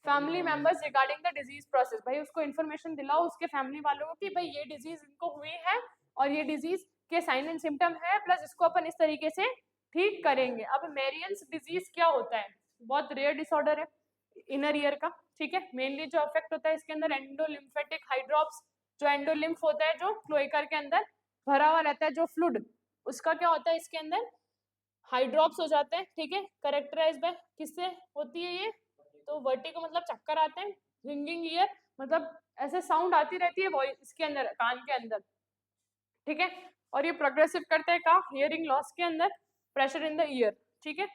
family members regarding the disease process, भाई उसको इन्फॉर्मेशन दिलाओ उसके फैमिली वालों को कि भाई ये डिजीज इनको हुई है और ये डिजीज के साइन एंड सिम्टम है, प्लस इसको अपन इस तरीके से ठीक करेंगे। अब मेरियंस डिजीज क्या होता है, बहुत रेयर डिसऑर्डर है इनर ईयर का, ठीक है। मेनली जो अफेक्ट होता है इसके अंदर एंडोलिम्फेटिक हाइड्रॉप्स, जो एंडोलिम्फ होता है जो क्लोएकर के अंदर भरा हुआ रहता है जो फ्लूइड, उसका क्या होता है इसके अंदर हाइड्रॉप्स हो जाते हैं, ठीक है। करेक्टराइज बाय किससे होती है ये, तो वर्टिगो मतलब चक्कर आते हैं, रिंगिंग ईयर मतलब ऐसे साउंड आती रहती है वॉइस इसके अंदर कान के अंदर, ठीक है। और ये प्रोग्रेसिव करते हैं का हियरिंग लॉस के अंदर, प्रेशर इन द ईयर, ठीक है।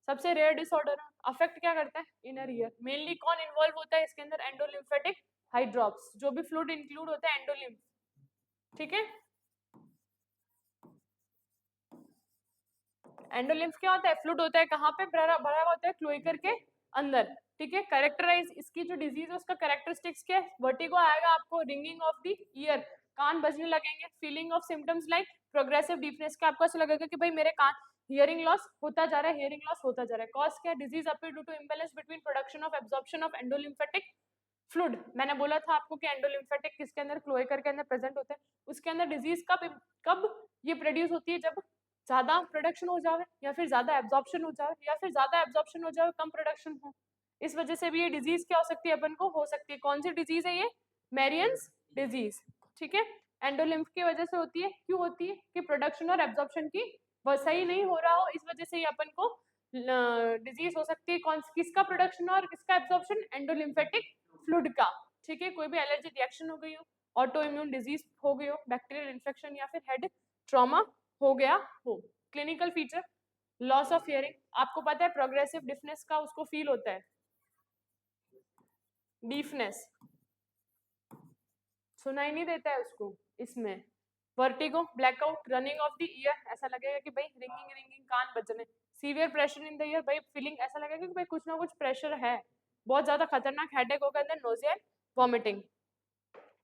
सबसे रेयर डिसऑर्डर है, अफेक्ट क्या करता है इनर ईयर। मेनली कौन इन्वॉल्व होता है इसके अंदर, एंडोलिम्फेटिक हाइड्रॉप्स, जो भी फ्लूइड इंक्लूड होता है एंडोलिम्फ, ठीक है। एंडोलिम्फ क्या होता है, फ्लूइड होता है कहाँ पे भरा हुआ होता है क्लोएकर के अंदर, ठीक है। कैरेक्टराइज इसकी जो डिजीज है उसका कैरेक्टरिस्टिक्स क्या है, वर्टिगो आएगा आपको, रिंगिंग ऑफ द ईयर, कान बजने लगेंगे, feeling of symptoms like progressive deafness, का आपको ऐसा लगेगा कि भाई मेरे कान हियरिंग लॉस होता जा रहा है, हियरिंग लॉस होता जा रहा है। कॉज क्या है, disease appear due to imbalance between production of absorption of endolymphatic fluid, मैंने बोला था आपको कि एंडोलिम्फेटिक किसके अंदर क्लोएकर के अंदर प्रेजेंट होते हैं, उसके अंदर डिजीज कब ये प्रोड्यूस होती है, जब ज्यादा प्रोडक्शन हो जाए या फिर ज्यादा एब्जॉर्प्शन हो जाए, या फिर ज्यादा एब्जॉर्प्शन हो जाए कम प्रोडक्शन हो, इस वजह से भी ये डिजीज क्या हो सकती है अपन को हो सकती है। कौन सी डिजीज है ये, मेरियंस डिजीज, ठीक है। एंडोलिम्फ की वजह से होती है, क्यों होती है कि प्रोडक्शन और एब्जॉर्प्शन की सही नहीं हो रहा हो, इस वजह से ये अपन को डिजीज हो सकती है। कौन किसका प्रोडक्शन और किसका एब्जॉर्प्शन, एंडोलिम्फेटिक फ्लूइड का, ठीक है। कोई भी एलर्जी रिएक्शन हो गई हो, ऑटो इम्यून डिजीज हो गई हो, बैक्टीरियल इन्फेक्शन या फिर हेड ट्रॉमा हो गया हो। Clinical feature, loss of hearing, आपको पता है प्रोग्रेसिव डिफनेस का उसको फील होता है, डीफनेस सुनाई नहीं देता है उसको इसमें। Vertigo, blackout, running of the year, ऐसा लगेगा कि भाई रिंगिंग रिंगिंग कान बजने। Severe pressure in the year, भाई फीलिंग ऐसा लगेगा कि भाई कुछ ना कुछ प्रेशर है, बहुत ज्यादा खतरनाक हेडेक होगा, अंदर nausea, vomiting.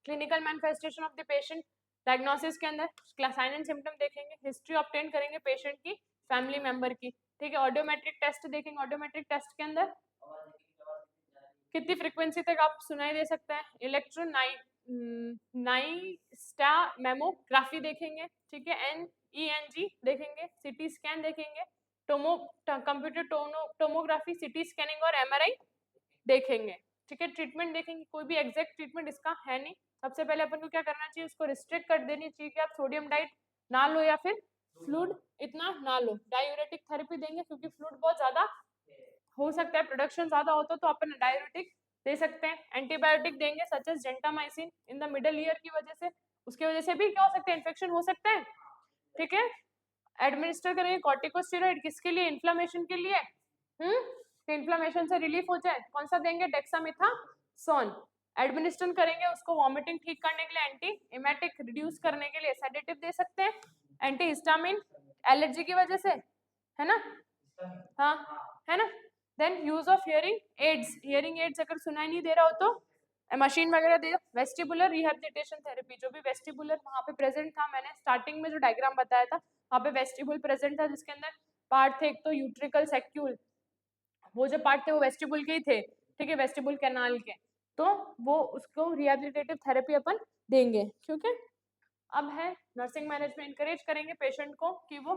Clinical manifestation of the patient, diagnosis के अंदर साइन एंड सिम्टम देखेंगे, हिस्ट्री ऑब्टेन करेंगे पेशेंट की, फैमिली मेंबर की, ठीक है। ऑडियोमेट्रिक टेस्ट देखेंगे, ऑडियोमेट्रिक टेस्ट के अंदर कितनी फ्रीक्वेंसी तक आप सुनाई दे सकते हैं, नाइस्टा मेमोग्राफी देखेंगे, ठीक है। NENG देखेंगे, सिटी स्कैन देखेंगे, कंप्यूटर टोमोग्राफी, सिटी स्कैनिंग और MRI देखेंगे, ठीक है। ट्रीटमेंट देखेंगे, कोई भी एग्जैक्ट ट्रीटमेंट इसका है नहीं। सबसे पहले अपन को क्या करना चाहिए, उसको रिस्ट्रिक्ट कर देनी चाहिए कि आप सोडियम डाइट ना लो या फिर फ्लूइड इतना ना लो। डायूरेटिक थेरेपी देंगे क्योंकि फ्लूइड बहुत ज्यादा हो सकता है, प्रोडक्शन ज्यादा होता तो अपन डायूरेटिक दे सकते हैं। एंटीबायोटिक देंगे such as gentamicin in the middle ear की वजह से, उसकी वजह से भी क्या हो सकता है, इन्फेक्शन हो सकता है, ठीक है। एडमिनिस्टर करेंगे कॉर्टिकोस्टेरॉइड, किसके लिए, इन्फ्लेमेशन के लिए, तो इन्फ्लेमेशन से रिलीफ हो जाए, कौन सा देंगे, डेक्सामेथासोन। एडमिनिस्टर करेंगे उसको वॉमिटिंग ठीक करने के लिए, एंटी इमेटिक रिड्यूस करने के लिए सेडेटिव दे सकते हैं, एंटी हिस्टामिन एलर्जी की वजह से, है ना, हाँ है ना। Then use of hearing aids, hearing aids अगर सुनाई नहीं दे रहा हो तो मशीन वगैरह दे। वेस्टिबुलर रिहैबिलिटेशन थेरेपी, जो भी वेस्टिबुलर वहाँ पे प्रेजेंट था, मैंने स्टार्टिंग में जो डायग्राम बताया था वहाँ पे वेस्टिबुल प्रेजेंट था, जिसके अंदर पार्ट थे, एक तो यूट्रिकल सेक्यूल, वो जो पार्ट थे वो वेस्टिबुल के ही थे, ठीक है, वेस्टिबुल कैनाल के, तो वो उसको रिहैबिलिटेटिव थेरेपी अपन देंगे, क्योंकि अब है नर्सिंग मैनेजमेंट इनकरेज करेंगे पेशेंट को कि वो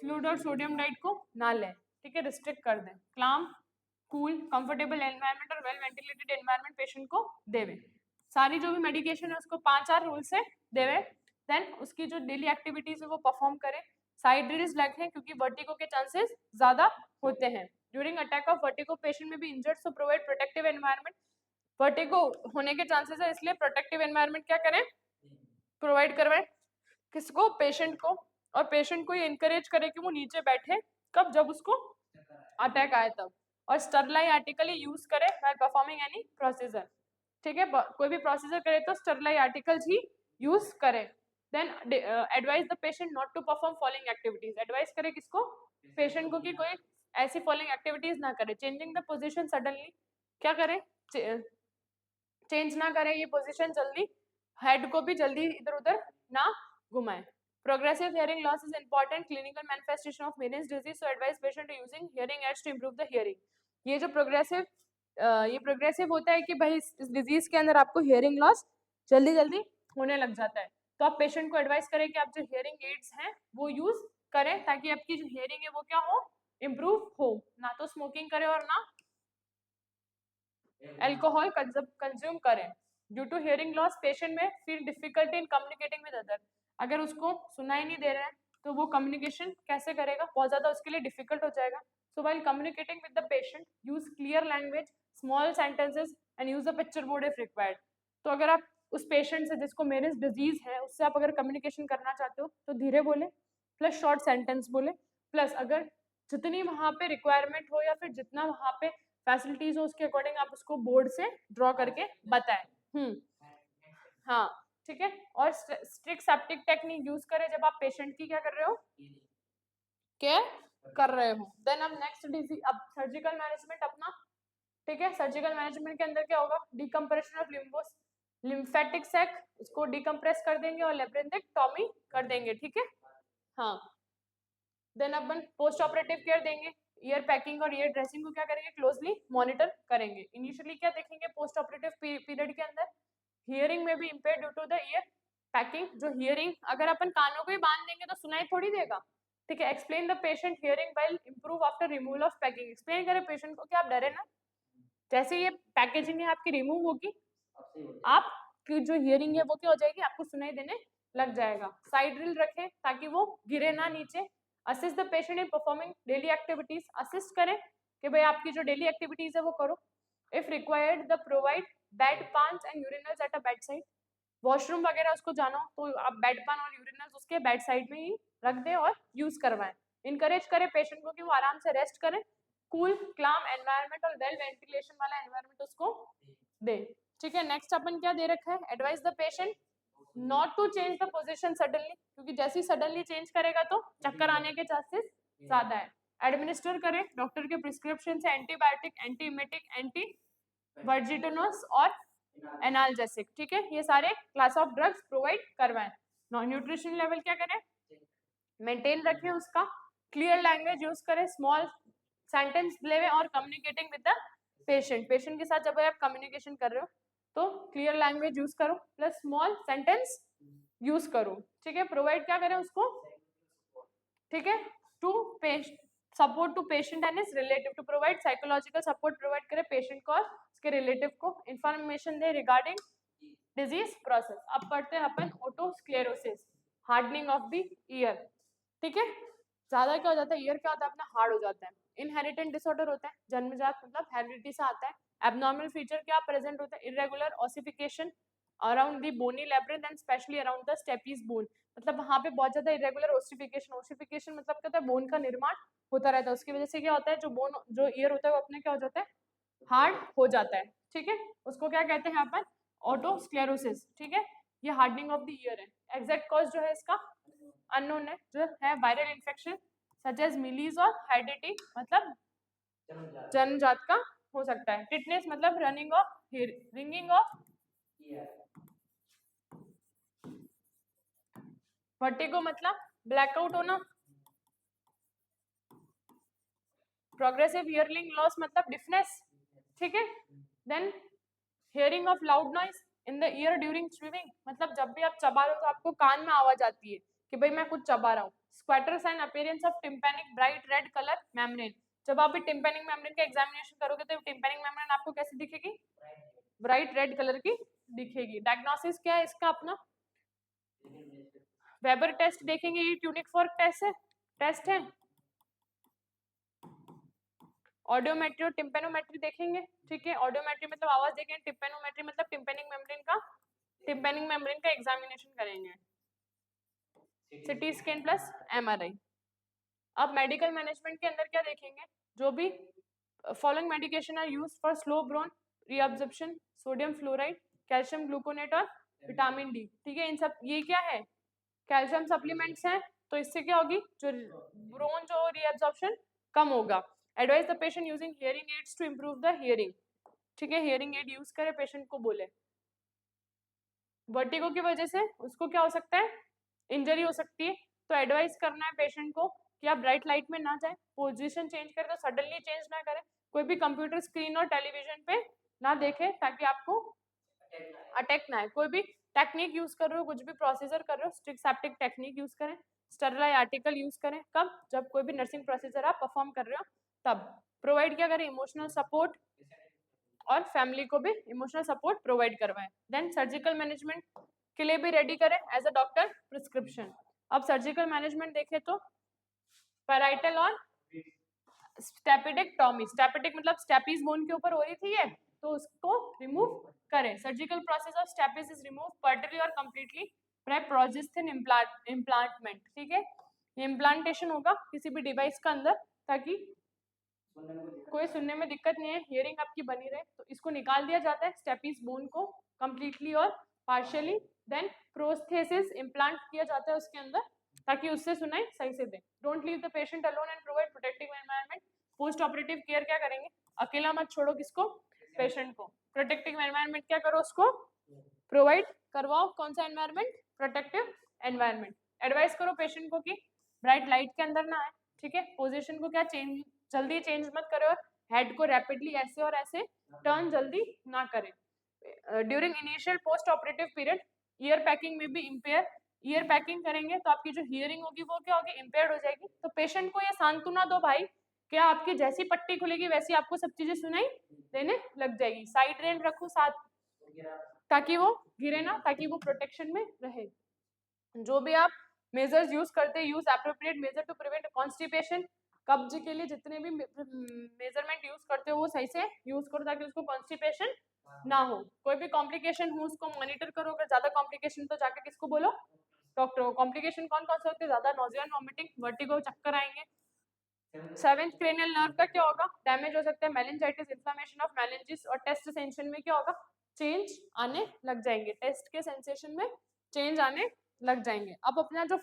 फ्लूइड और सोडियम डाइट को ना लें, ठीक है, रिस्ट्रिक्ट कर दें। क्लाम, कूल, कंफर्टेबल एनवायरनमेंट और वेल वेंटिलेटेड एनवायरनमेंट पेशेंट को देवे। सारी जो भी मेडिकेशन है उसको 5 रूल से देवे। देन उसकी जो डेली एक्टिविटीज है वो परफॉर्म करे। साइड ड्रिल्स रखें क्योंकि वर्टिगो के चांसेस ज्यादा होते हैं। During attack of vertigo patient में भी इंजर्ड, सो प्रोवाइड प्रोटेक्टिव एनवायरनमेंट। वर्टिगो होने के चांसेस है इसलिए प्रोटेक्टिव एनवायरनमेंट क्या करें, प्रोवाइड करवाएं। किसको, पेशेंट को। और पेशेंट को ये इनकरेज करे कि वो नीचे बैठे, कब, जब उसको अटैक आए तब। और स्टरलाइज आर्टिकल यूज करे व्हाइल परफॉर्मिंग एनी प्रोसीजर। ठीक है, कोई भी प्रोसीजर करे तो स्टरलाइज आर्टिकल्स ही यूज करे। Then advise the patient not to perform following activities. Advice करे किसको, पेशेंट को, कि कोई ऐसी फॉलोइंग एक्टिविटीज ना करे। चेंजिंग द पोजीशन सडनली, क्या करे, चेंज ना करे ये पोजीशन जल्दी, हेड को भी जल्दी इधर उधर ना घुमाए। Progressive hearing loss is important clinical manifestation of Meniere's disease, so advice patient using hearing aids to improve the hearing. ये जो प्रोग्रेसिव होता है कि भाई इस डिजीज के अंदर आपको हियरिंग लॉस जल्दी जल्दी होने लग जाता है, तो आप पेशेंट को एडवाइस करें कि आप जो हियरिंग एड्स हैं वो यूज करें ताकि आपकी जो हियरिंग है वो क्या हो, इम्प्रूव हो। ना तो स्मोकिंग करे और ना अल्कोहल कंज्यूम करें। Due to hearing loss patient में feel difficulty in communicating with other. अगर उसको सुनाई नहीं दे रहे हैं तो वो कम्युनिकेशन कैसे करेगा, बहुत ज्यादा उसके लिए डिफिकल्ट हो जाएगा। सो while communicating with the patient use clear language, small sentences and use the picture board if required. तो अगर आप उस पेशेंट से जिसको मेनिस डिजीज है उससे आप अगर कम्युनिकेशन करना चाहते हो तो धीरे बोले, प्लस शॉर्ट सेंटेंस बोले, प्लस अगर जितनी वहां पे रिक्वायरमेंट हो या फिर जितना वहां पे फैसिलिटीज हो उसके अकॉर्डिंग आप उसको बोर्ड से ड्रॉ करके बताएं। हाँ ठीक है। और स्ट्रिक्ट सेप्टिक टेक्निक यूज करें जब आप पेशेंट की क्या कर रहे हो, केयर कर रहे हो। देन अब नेक्स्ट डिजीज, अब सर्जिकल मैनेजमेंट अपना। ठीक है, सर्जिकल मैनेजमेंट के अंदर क्या होगा, डिकम्प्रेशन ऑफ लिम्बोस, लिम्फेटिक सैक उसको डिकम्प्रेस कर देंगे और लेब्रेंथेक्टॉमी कर देंगे। ठीक है, हाँ। देन अपन पोस्ट ऑपरेटिव केयर देंगे, ईयर पैकिंग और ईयर ड्रेसिंग को क्या करेंगे, क्लोजली मॉनिटर करेंगे। इनिशियली क्या देखेंगे पोस्ट ऑपरेटिव पीरियड के अंदर, हियरिंग में भी impair due to the ear packing. जो हियरिंग अगर अपन कानों को ही बांध देंगे तो सुनाई थोड़ी देगा। ठीक है, explain the patient hearing while improve after removal of packing. Explain करें पेशेंट को कि आप डरे ना, जैसे ये पैकेजिंग है आपकी रिमूव होगी, आपकी जो हियरिंग है वो क्या हो जाएगी, आपको सुनाई देने लग जाएगा। साइड ड्रिल रखें ताकि वो गिरे ना नीचे। Assist the patient in performing daily activities, assist करें कि भाई आपकी जो डेली एक्टिविटीज है वो करो। If required the provide bed pans and urinals at a bed side. Washroom वगैरह उसको जाना हो तो आप बेड पान और यूरिनल्स उसके बेड साइड में ही रख दें और यूज करवाएं। इनकरेज करें पेशेंट को कि वो आराम से रेस्ट करें, कूल क्लाम एनवायरनमेंट और वेल वेंटिलेशन वाला एनवायरनमेंट उसको दे। ठीक है, नेक्स्ट अपन क्या दे रखा है, advice the patient not to change the position suddenly, क्योंकि जैसे ही सडनली चेंज करेगा तो चक्कर आने के चांसेस ज्यादा है। एडमिनिस्टर करें डॉक्टर के प्रिस्क्रिप्शन से एंटीबायोटिक, एंटीमेटिक, एंटी वर्जिटोनस और एनाल्जेसिक। ठीक है, ये सारे क्लास ऑफ ड्रग्स प्रोवाइड करवाएं। न्यूट्रिशन लेवल क्या करें, मेंटेन रखें उसका, क्लियर लैंग्वेज यूज करें, स्मॉल सेंटेंस लेवे और communicating with the patient. Patient के साथ जब आप कम्युनिकेशन कर रहे हो तो क्लियर लैंग्वेज यूज करो प्लस स्मॉल सेंटेंस यूज करो। ठीक है, प्रोवाइड क्या करें उसको, ठीक है, to support to patient and is relative, to provide psychological support provide करे पेशेंट को और उसके रिलेटिव को, इंफॉर्मेशन दे रिगार्डिंग डिजीज प्रोसेस। अब पढ़ते हैं अपन ओटोस्क्लेरोसिस, हार्डनिंग ऑफ द ईयर। ठीक है, ज्यादा क्या हो जाता है, ईयर क्या होता है अपना हार्ड हो जाता है। इनहेरिटेंट डिसऑर्डर होता है, जन्मजात मतलब हेरिडिटी से आता है। एबनॉर्मल फीचर क्या प्रेजेंट होता है, irregular ossification around the bony labyrinth and specially around the stapes bone, मतलब वहां पे बहुत ज्यादा इरेगुलर ओसिफिकेशन। ओसिफिकेशन मतलब क्या होता है, बोन का निर्माण होता रहता है, उसकी वजह से क्या होता है, जो बोन जो ईयर होता है वो अपने क्या हो जाता है, हार्ड हो जाता है। ठीक है, उसको क्या कहते हैं अपन, ओटोस्क्लेरोसिस। ठीक है, ये हार्डनिंग ऑफ द ईयर है। एग्जैक्ट कॉज जो है इसका अननोन है, जो है वायरल इन्फेक्शन सच एज मिलीज और हेरिडिटी मतलब जन्मजात का हो सकता है। टिटनेस मतलब running of ringing of, vertigo मतलब ब्लैकआउट होना, प्रोग्रेसिव हियरिंग लॉस मतलब डिफनेस। ठीक है, then hearing of loud noise in the ear during swimming, मतलब जब भी आप चबा रहे हो तो आपको कान में आवाज आती है कि भाई मैं कुछ चबा रहा हूँ। Squatters and appearance of tympanic bright red colour membrane, जब आप टिम्पैनिक मेम्ब्रेन का एग्जामिनेशन करोगे तो टिम्पैनिक मेम्ब्रेन आपको कैसी दिखेगी, ब्राइट रेड कलर की दिखेगी। डायग्नोसिस क्या है इसका अपना, वेबर टेस्ट देखेंगे, ये ट्यूनिक फॉर्क टेस्ट है। ऑडियोमेट्री और टिम्पेनोमेट्री देखेंगे, ठीक है। ऑडियोमेट्री मतलब आवाज देखेंगे, टिम्पेनोमेट्री मतलब टिम्पेनिक मेम्ब्रेन का एग्जामिनेशन करेंगे, सिटी स्कैन प्लस MRI। अब मेडिकल मैनेजमेंट के अंदर क्या देखेंगे, जो भी following medication are used for slow bone reabsorption, sodium fluoride, calcium gluconate और विटामिन डी, ठीक है। इन सब ये क्या है, कैल्शियम सप्लीमेंट्स हैं, तो इससे क्या होगी, जो ब्रोन जो रीअब्जॉर्प्शन कम होगा। Advise the patient using hearing aids to improve the hearing, ठीक है। हियरिंग एड यूज करे पेशेंट को बोले। वर्टिगो की वजह से उसको क्या हो सकता है, इंजरी हो सकती है, तो एडवाइस करना है पेशेंट को कि आप ब्राइट लाइट में ना जाए, पोजीशन चेंज करें तो सडनली चेंज ना करें, कोई भी कंप्यूटर स्क्रीन और टेलीविजन पे ना देखें ताकि आपको अटैक ना है। कोई भी टेक्निक यूज कर रहे हो, कुछ भी प्रोसीजर कर रहे हो, स्ट्रिक्ट सेप्टिक टेक्निक यूज करें, स्टरलाइज आर्टिकल यूज करें, कब, जब कोई भी नर्सिंग प्रोसीजर आप परफॉर्म कर रहे हो तब। प्रोवाइड क्या करें, इमोशनल सपोर्ट और फैमिली को भी इमोशनल सपोर्ट प्रोवाइड करवाएं। देन सर्जिकल मैनेजमेंट के लिए भी रेडी करें एज अ डॉक्टर प्रिस्क्रिप्शन। अब सर्जिकल मैनेजमेंट देखें तो पैराइटल और स्टेपिडेक्टॉमी, स्टेपिडिक मतलब स्टेपीज बोन के ऊपर हो रही थी ये, तो उसको रिमूव करें। Surgical process of stapes is remove partly और कंप्लीटली बाय प्रोजेस्टिन इम्प्लांटमेंट, ठीक है। ये इम्प्लांटेशन होगा किसी भी डिवाइस का अंदर ताकि कोई सुनने में दिक्कत नहीं है, हियरिंग आपकी बनी रहे, तो इसको निकाल दिया जाता है स्टेपीज बोन को कंप्लीटली और पार्शियली। देन प्रोस्थेसिस इम्प्लांट किया जाता है उसके अंदर ताकि उससे सुनाई सही से दे। Don't leave the patient alone and provide protective environment. Post operative care क्या करेंगे, अकेला मत छोड़ो किसको, पेशेंट को। प्रोटेक्टिव एनवायरनमेंट क्या करो, उसको प्रोवाइड करवाओ। कौन सा एनवायरनमेंट, प्रोटेक्टिव एनवायरनमेंट। एडवाइस करो पेशेंट को कि ब्राइट लाइट के अंदर ना आए, ठीक है। पोजीशन को क्या चेंज, जल्दी चेंज मत करो, हेड को रैपिडली ऐसे और ऐसे टर्न जल्दी ना करें। During initial post operative period year packing में भी इम्पेयर, ईयर पैकिंग करेंगे तो आपकी जो हियरिंग होगी वो क्या होगी, इम्पेयर्ड हो जाएगी। तो पेशेंट को ये सांत्वना दो भाई, क्या आपकी जैसी पट्टी खुलेगी वैसी आपको सब चीजें सुनाई देने लग जाएगी। साइड रेन रखो साथ ताकि वो गिरे ना, ताकि वो प्रोटेक्शन में रहे। जो भी आप मेजर्स यूज करते हैं, use appropriate measure to prevent constipation. कब्ज के लिए जितने भी मेजरमेंट यूज करते हो वो सही से यूज करो ताकि उसको कॉन्स्टिपेशन ना हो। कोई भी कॉम्प्लिकेशन हो उसको मॉनिटर करो, अगर ज्यादा कॉम्प्लिकेशन तो जाके किसको बोलो, डॉक्टर को। कॉम्प्लिकेशन कौन कौन से होते हैं, ज्यादा नोजिया एंड वॉमिटिंग, वर्टिगो, चक्कर आएंगे। सेवेंथ क्रेनियल नर्व का क्या होगा, डैमेज हो सकता है, मेनिंजाइटिस, इन्फ्लेमेशन ऑफ मेनिंजिस, और टेस्ट सेंसेशन में क्या होगा, चेंज आने लग जाएंगे, टेस्ट के सेंसेशन में चेंज आने लग जाएंगे। अब अपना जो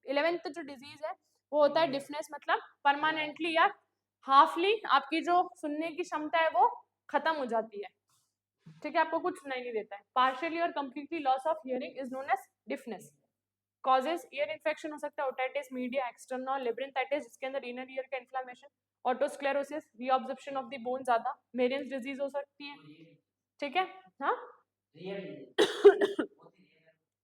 11th जो डिजीज है वो होता है डिफनेस, मतलब परमानेंटली या हाफली आपकी जो सुनने की क्षमता है वो खत्म हो जाती है, ठीक है, आपको कुछ सुनाई नहीं देता है। पार्शियली और completely loss of hearing is known as deafness. Causes ear infection हो सकता है, ओटाइटिस मीडिया, एक्सटर्नल लेब्रिंथाइटिस जिसके अंदर इनर ईयर का inflammation, otosclerosis, reabsorption of the bone ज्यादा, मेरियंस डिजीज हो सकती है, ठीक है। हाँ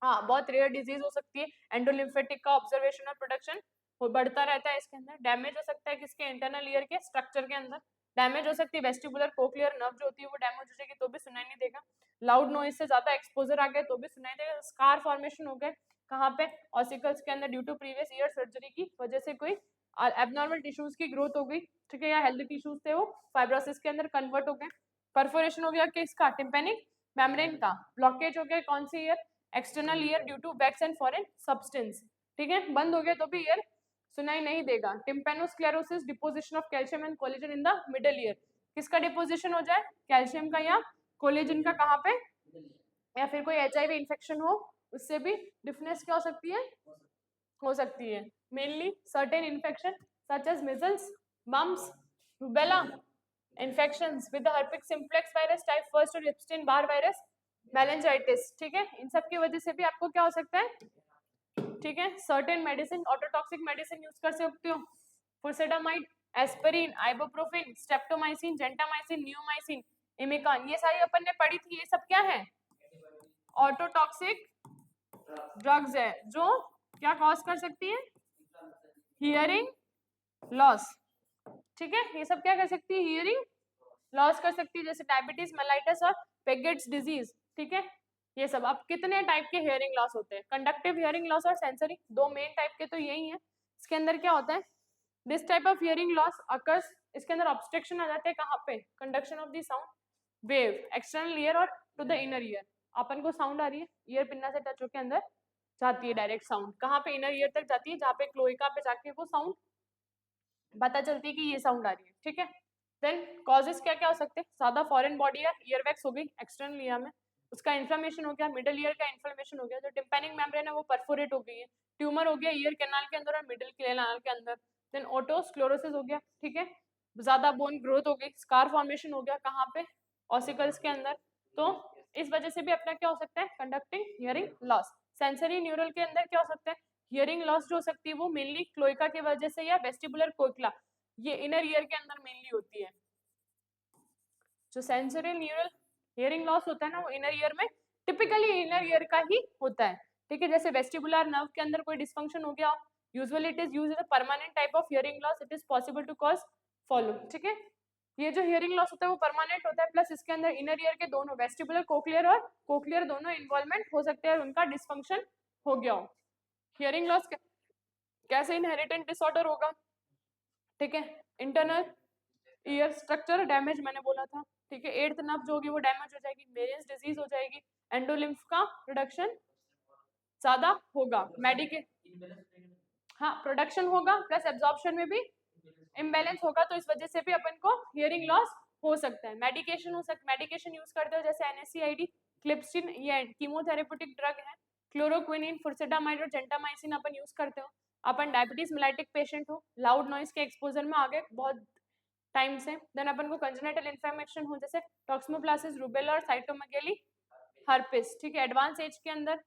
हाँ, बहुत रेयर डिजीज हो सकती है। एंडोलिम्फेटिक का ऑब्जर्वेशन और प्रोडक्शन वो बढ़ता रहता है इसके अंदर। डैमेज हो सकता है किसके, इंटरनल ईयर के स्ट्रक्चर के अंदर डैमेज हो सकती है। वेस्टिबुलर कोक्लियर नर्व जो होती है वो डैमेज हो जाएगी तो भी सुनाई नहीं देगा। लाउड नॉइज से ज्यादा एक्सपोजर आ गया तो भी सुनाई देगा। स्कार फॉर्मेशन हो गए कहाँ पे, ऑसिकल्स के अंदर, due to previous ear surgery की वजह से कोई एबनॉर्मल टिश्यूज की ग्रोथ हो गई, ठीक है, या हेल्दी टिश्यूज थे वो फाइब्रोसिस के अंदर कन्वर्ट हो गए। परफोरेशन हो गया किसका, टिम्पेनिक मेम्ब्रेन का। ब्लॉकेज हो गया कौन सी ear, external ear due to wax and foreign substance, ठीक है, बंद हो गया तो भी ईयर सुनाई नहीं देगा। Tympanosclerosis, deposition of calcium and collagen in the middle ear, किसका डिपोजिशन हो जाए, कैल्शियम का या कोलेजन का, कहाँ पे, या फिर कोई HIV इन्फेक्शन हो उससे भी डिफनेस क्या हो सकती है, हो सकती है। Mainly certain infection such as measles, mumps, rubella infections with the herpes simplex virus type first और एप्स्टेन बार वायरस, मेनिंजाइटिस, ठीक है, इन सब की वजह से भी आपको क्या हो सकता है, ठीक है। Certain medicine, ototoxic medicine use कर सकते हो, furosemide, aspirin, ibuprofen, streptomycin, gentamicin, neomycin, amikacin, ये सारी अपन ने पढ़ी थी। ये सब क्या है, ऑटोटॉक्सिक ड्रग्स है जो क्या कॉज कर सकती है, हियरिंग लॉस, ठीक है, ये सब क्या कर सकती है, हियरिंग लॉस कर सकती है, जैसे डायबिटीज, मेलाइटिस और पेगेट्स डिजीज, ठीक है, ये सब। अब कितने टाइप के हियरिंग लॉस होते हैं? कंडक्टिव हियरिंग लॉस और सेंसरी, दो मेन टाइप के तो यही है। इसके अंदर क्या होता है? This type of hearing loss occurs, इसके अंदर ऑब्स्ट्रक्शन आ जाते हैं कहाँ पे? Conduction of the sound wave external ear और टू द इनर ईयर। अपन को साउंड आ रही है, ईयर पिन्ना से टच होकर अंदर जाती है डायरेक्ट साउंड, कहाँ पे? इनर ईयर तक जाती है, जहाँ पे क्लोइका पे जाके वो साउंड पता चलती है कि ये साउंड आ रही है, ठीक है। देन कॉजेस क्या क्या हो सकते हैं? सादा फॉरेन बॉडी या ईयर वैक्स हो गई एक्सटर्नल ईयर में, उसका इन्फ्लेमेशन हो गया, मिडल ईयर का इन्फ्लेमेशन हो गया, जो टिम्पैनिक मेम्ब्रेन है वो परफोरेट हो गई है, ट्यूमर हो गया ईयर कैनाल के अंदर और मिडिल कैनाल के अंदर। देन ओटोस्क्लोरोसिस हो गया, ठीक है, ज्यादा बोन ग्रोथ हो गई, स्कार फॉर्मेशन हो गया, कहाँ पे? ऑसिकल्स के अंदर। तो इस वजह से भी अपना क्या हो सकता है? Conducting hearing loss. Sensory neural के अंदर क्या हो सकता है? हियरिंग लॉस जो हो सकती है वो मेनली क्लोइका की वजह से या वेस्टिबुलर कोक्ला, ये इनर ईयर के अंदर मेनली होती है। जो सेंसरी न्यूरल हियरिंग लॉस होता है ना, वो इनर ईयर में, टिपिकली इनर ईयर का ही होता है, ठीक है। जैसे वेस्टिबुलर नर्व के अंदर कोई डिस्फंक्शन हो गया, usually it is used as a permanent type of hearing loss, it is possible to cause follow, ठीक है। ये जो हियरिंग लॉस होता है वो परमानेंट होता है, प्लस इसके अंदर इनर ईयर के दोनों वेस्टिबुलर कोक्लियर और कोक्लियर दोनों इन्वॉल्वमेंट हो सकते हैं और उनका डिस्फंक्शन हो गया हो। हियरिंग लॉस कैसे इनहेरिटेंट डिसऑर्डर होगा, ठीक है। इंटरनल ईयर स्ट्रक्चर डैमेज मैंने बोला था, ठीक है। एट्थ नर्व जो होगी वो डैमेज हो जाएगी, मेरियंस डिजीज हो जाएगी, एंडोलिम्फ का प्रोडक्शन ज्यादा होगा, मेडिके हाँ प्रोडक्शन होगा, प्लस एब्जॉर्प्शन में भी इम्बैलेंस होगा, तो इस वजह से भी अपन को हियरिंग लॉस हो सकता है। मेडिकेशन हो सकता, मेडिकेशन यूज करते हो जैसे NSAID, क्लिप्सिन, ये कीमोथेरेप्यूटिक ड्रग है, क्लोरोक्विनिन, फुर्सेटामाइड और जेंटामाइसिन अपन यूज करते हो। अपन डायबिटीज मेलाइटिक पेशेंट हो, लाउड नॉइज के एक्सपोजर में आ गए बहुत टाइम से, देन अपन को कंजेनिटल इन्फ्लेमेशन हो जैसे टॉक्समोप्लासिस, रूबेला और साइटोमेगाली हर्पिस, ठीक है। एडवांस एज के अंदर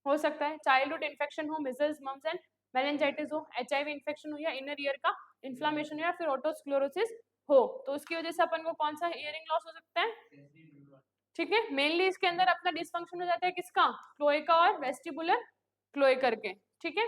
हो सकता है, चाइल्डहुड इन्फेक्शन हो, मिजल्स, मम्स एंड मेनिंजाइटिस हो, HIV इन्फेक्शन हो या इनर ईयर का इन्फ्लेमेशन हो या फिर ओटोस्क्लोरोसिस हो, तो उसकी वजह से अपन को कौन सा हियरिंग लॉस हो सकता है, ठीक है। मेनली इसके अंदर अपना डिस्फंक्शन हो जाता है किसका? क्लोइका और वेस्टिबुलर क्लोइकर के, ठीक है।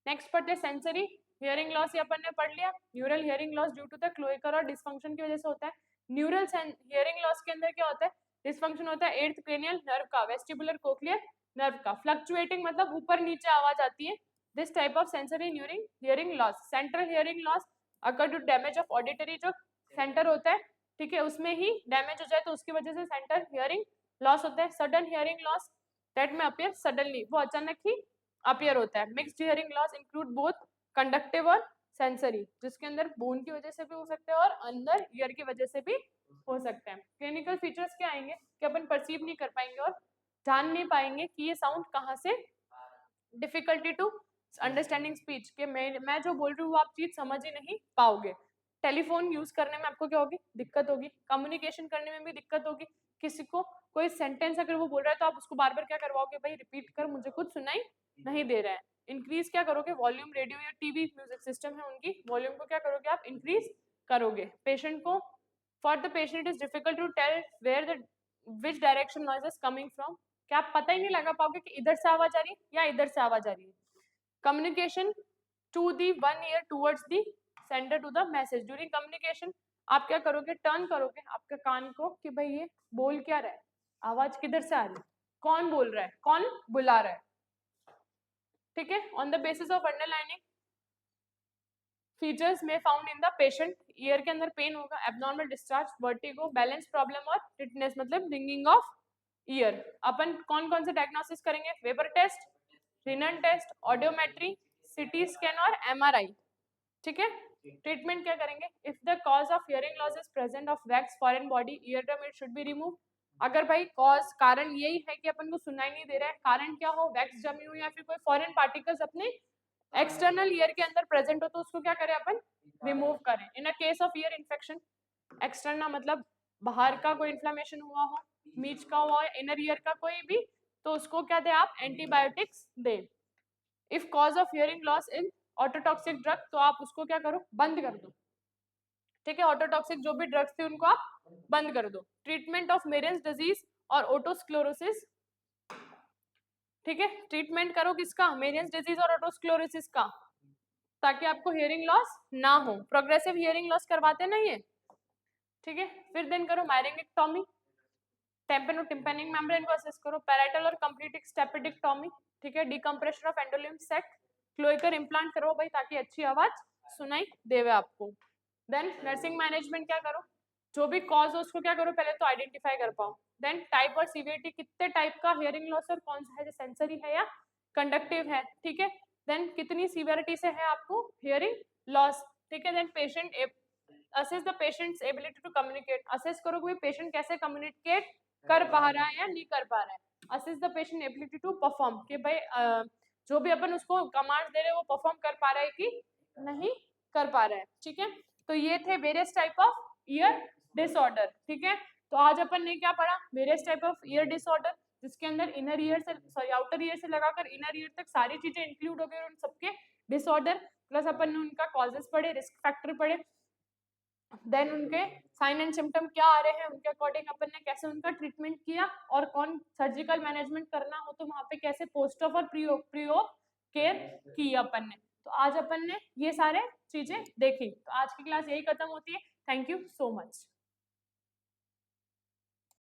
नेक्स्ट पढ़ते हैं सेंसरी हियरिंग लॉस, ये अपन ने पढ़ लिया। Neural hearing loss due to the cochlear और डिस्फंक्शन की वजह से होता है। न्यूरल हियरिंग लॉस के अंदर क्या होता है? डिस्फंक्शन होता है एट्थ क्रेनियल नर्व का, वेस्टिबुलर कोक्लियर नर्व का, फ्लक्चुएटिंग मतलब ऊपर नीचे आवाज आती है। This type of sensory neural hearing loss. Central hearing loss occur to damage of auditory, जो सेंटर होता है, ठीक है, उसमें ही डैमेज हो जाए तो उसकी वजह से सेंटर हियरिंग लॉस होता है। सडन हियरिंग लॉस दैट में अपीयर सडनली, वो अचानक ही अपीयर होता है। Mixed hearing loss include both conductive और सेंसरी, जिसके अंदर बोन की वजह से भी हो सकते हैं और अंदर ईयर की वजह से भी हो सकते हैं। क्लिनिकल फीचर्स क्या आएंगे कि अपन परसीव नहीं कर पाएंगे और जान नहीं पाएंगे कि ये साउंड कहाँ से, डिफिकल्टी टू अंडरस्टैंडिंग स्पीच, के मैं जो बोल रही हूँ वो आप चीज समझ ही नहीं पाओगे। टेलीफोन यूज करने में आपको क्या होगी? दिक्कत होगी। कम्युनिकेशन करने में भी दिक्कत होगी। किसी को कोई सेंटेंस अगर वो बोल रहा है तो आप उसको बार बार क्या करवाओगे? भाई रिपीट कर, मुझे कुछ सुनाई नहीं दे रहा है। इंक्रीज क्या करोगे? वॉल्यूम, रेडियो या टीवी म्यूजिक सिस्टम है उनकी वॉल्यूम को क्या करोगे आप? इंक्रीज करोगे। पेशेंट को, for the patient it is difficult to tell where the which direction noise is coming from, क्या आप पता ही नहीं लगा पाओगे कि इधर से आवाज आ रही है या इधर से आवाज आ रही है। Communication to the one ear towards the sender to the message. During communication आप क्या करोगे? टर्न करोगे आपके कान को कि भाई ये बोल क्या रहा है, आवाज किधर से आ रही है, कौन बोल रहा है, कौन बुला रहा है, ठीक है। On the basis of underlining features में found in the patient, ear के अंदर पेन होगा, abnormal discharge, vertigo, balance problem और टिटनेस मतलब रिंगिंग ऑफ ईयर। अपन कौन कौन से डायग्नोसिस करेंगे? Weber test, Rinne test, audiometry, CT scan और MRI, ठीक है। ट्रीटमेंट क्या करेंगे? If the cause of hearing loss is present of wax foreign body eardrum, it should be remove. अगर भाई कॉज कारण यही है कि अपन को सुनाई नहीं दे रहा है, कारण क्या हो? वैक्स जमी हो या फिर कोई फॉरेन पार्टिकल्स अपने एक्सटर्नल ईयर के अंदर प्रेजेंट हो, तो उसको क्या करें अपन? रिमूव करें। In a case of ear infection, external मतलब बाहर का कोई इन्फ्लेमेशन हुआ हो, मीच का हुआ हो, इनर ईयर का कोई भी, तो उसको क्या दे आप? एंटीबायोटिक्स दे। If cause of hearing loss in ototoxic drug, तो आप उसको क्या करो? बंद कर दो, ठीक है। ऑटोटॉक्सिक जो भी ड्रग्स थे उनको आप बंद कर दो। ट्रीटमेंट ऑफ मेरियंस डिजीज और ओटोस्क्लोरोसिस, ठीक है। ट्रीटमेंट करो किसका? मेरियंस डिजीज और ओटोस्क्लोरोसिस का, ताकि आपको हियरिंग लॉस ना हो। प्रोग्रेसिव हियरिंग लॉस करवाते ना ये, ठीक है। फिर देन करो मायरिंगेक्टोमी, टेम्पेनो टिम्पेनिक मेम्ब्रेन को असेस करो, पैराइटल और कंप्लीट स्टेपिडिक्टोमी, ठीक है, डिकम्प्रेशन ऑफ एंडोलियम सेक, क्लोइकर इम्प्लांट करो भाई ताकि अच्छी आवाज सुनाई देवे आपको। देन नर्सिंग मैनेजमेंट क्या करो, जो भी कॉज हो उसको क्या करो पहले तो आइडेंटिफाई कर पाओ। देन टाइप और सीवियरिटी, कितने टाइप का हियरिंग लॉस और कौन सा है, जो सेंसरी है या कंडक्टिव है, ठीक है। देन कितनी सीवियरिटी से है आपको हियरिंग लॉस, ठीक है। Then patient assess the patient's ability to communicate, assess करो कि पेशेंट कैसे कम्युनिकेट कर पा रहा है या नहीं कर पा रहा है। Assess the patient ability to perform, कि भाई जो भी अपन उसको कमांड दे रहे हैं वो परफॉर्म कर पा रहा है कि नहीं कर पा रहा है, ठीक है। तो ये थे various type of ear disorder, ठीक है। तो आज अपन ने क्या पढ़ा, various type of ear disorder, जिसके अंदर इनर ईयर से सॉरी आउटर ईयर से लगाकर इनर ईयर तक सारी चीजें इंक्लूड हो गई, उन सबके डिसऑर्डर, प्लस अपन ने उनका कॉजेस पढ़े, रिस्क फैक्टर पढ़े, देन उनके साइन एंड सिम्टम क्या आ रहे हैं, उनके अकॉर्डिंग अपन ने कैसे उनका ट्रीटमेंट किया, और कौन सर्जिकल मैनेजमेंट करना हो तो वहां पे कैसे पोस्ट ऑफ और प्री ऑप केयर की अपन ने। तो आज अपन ने ये सारे चीजें देखी, तो आज की क्लास यही खत्म होती है। Thank you so much.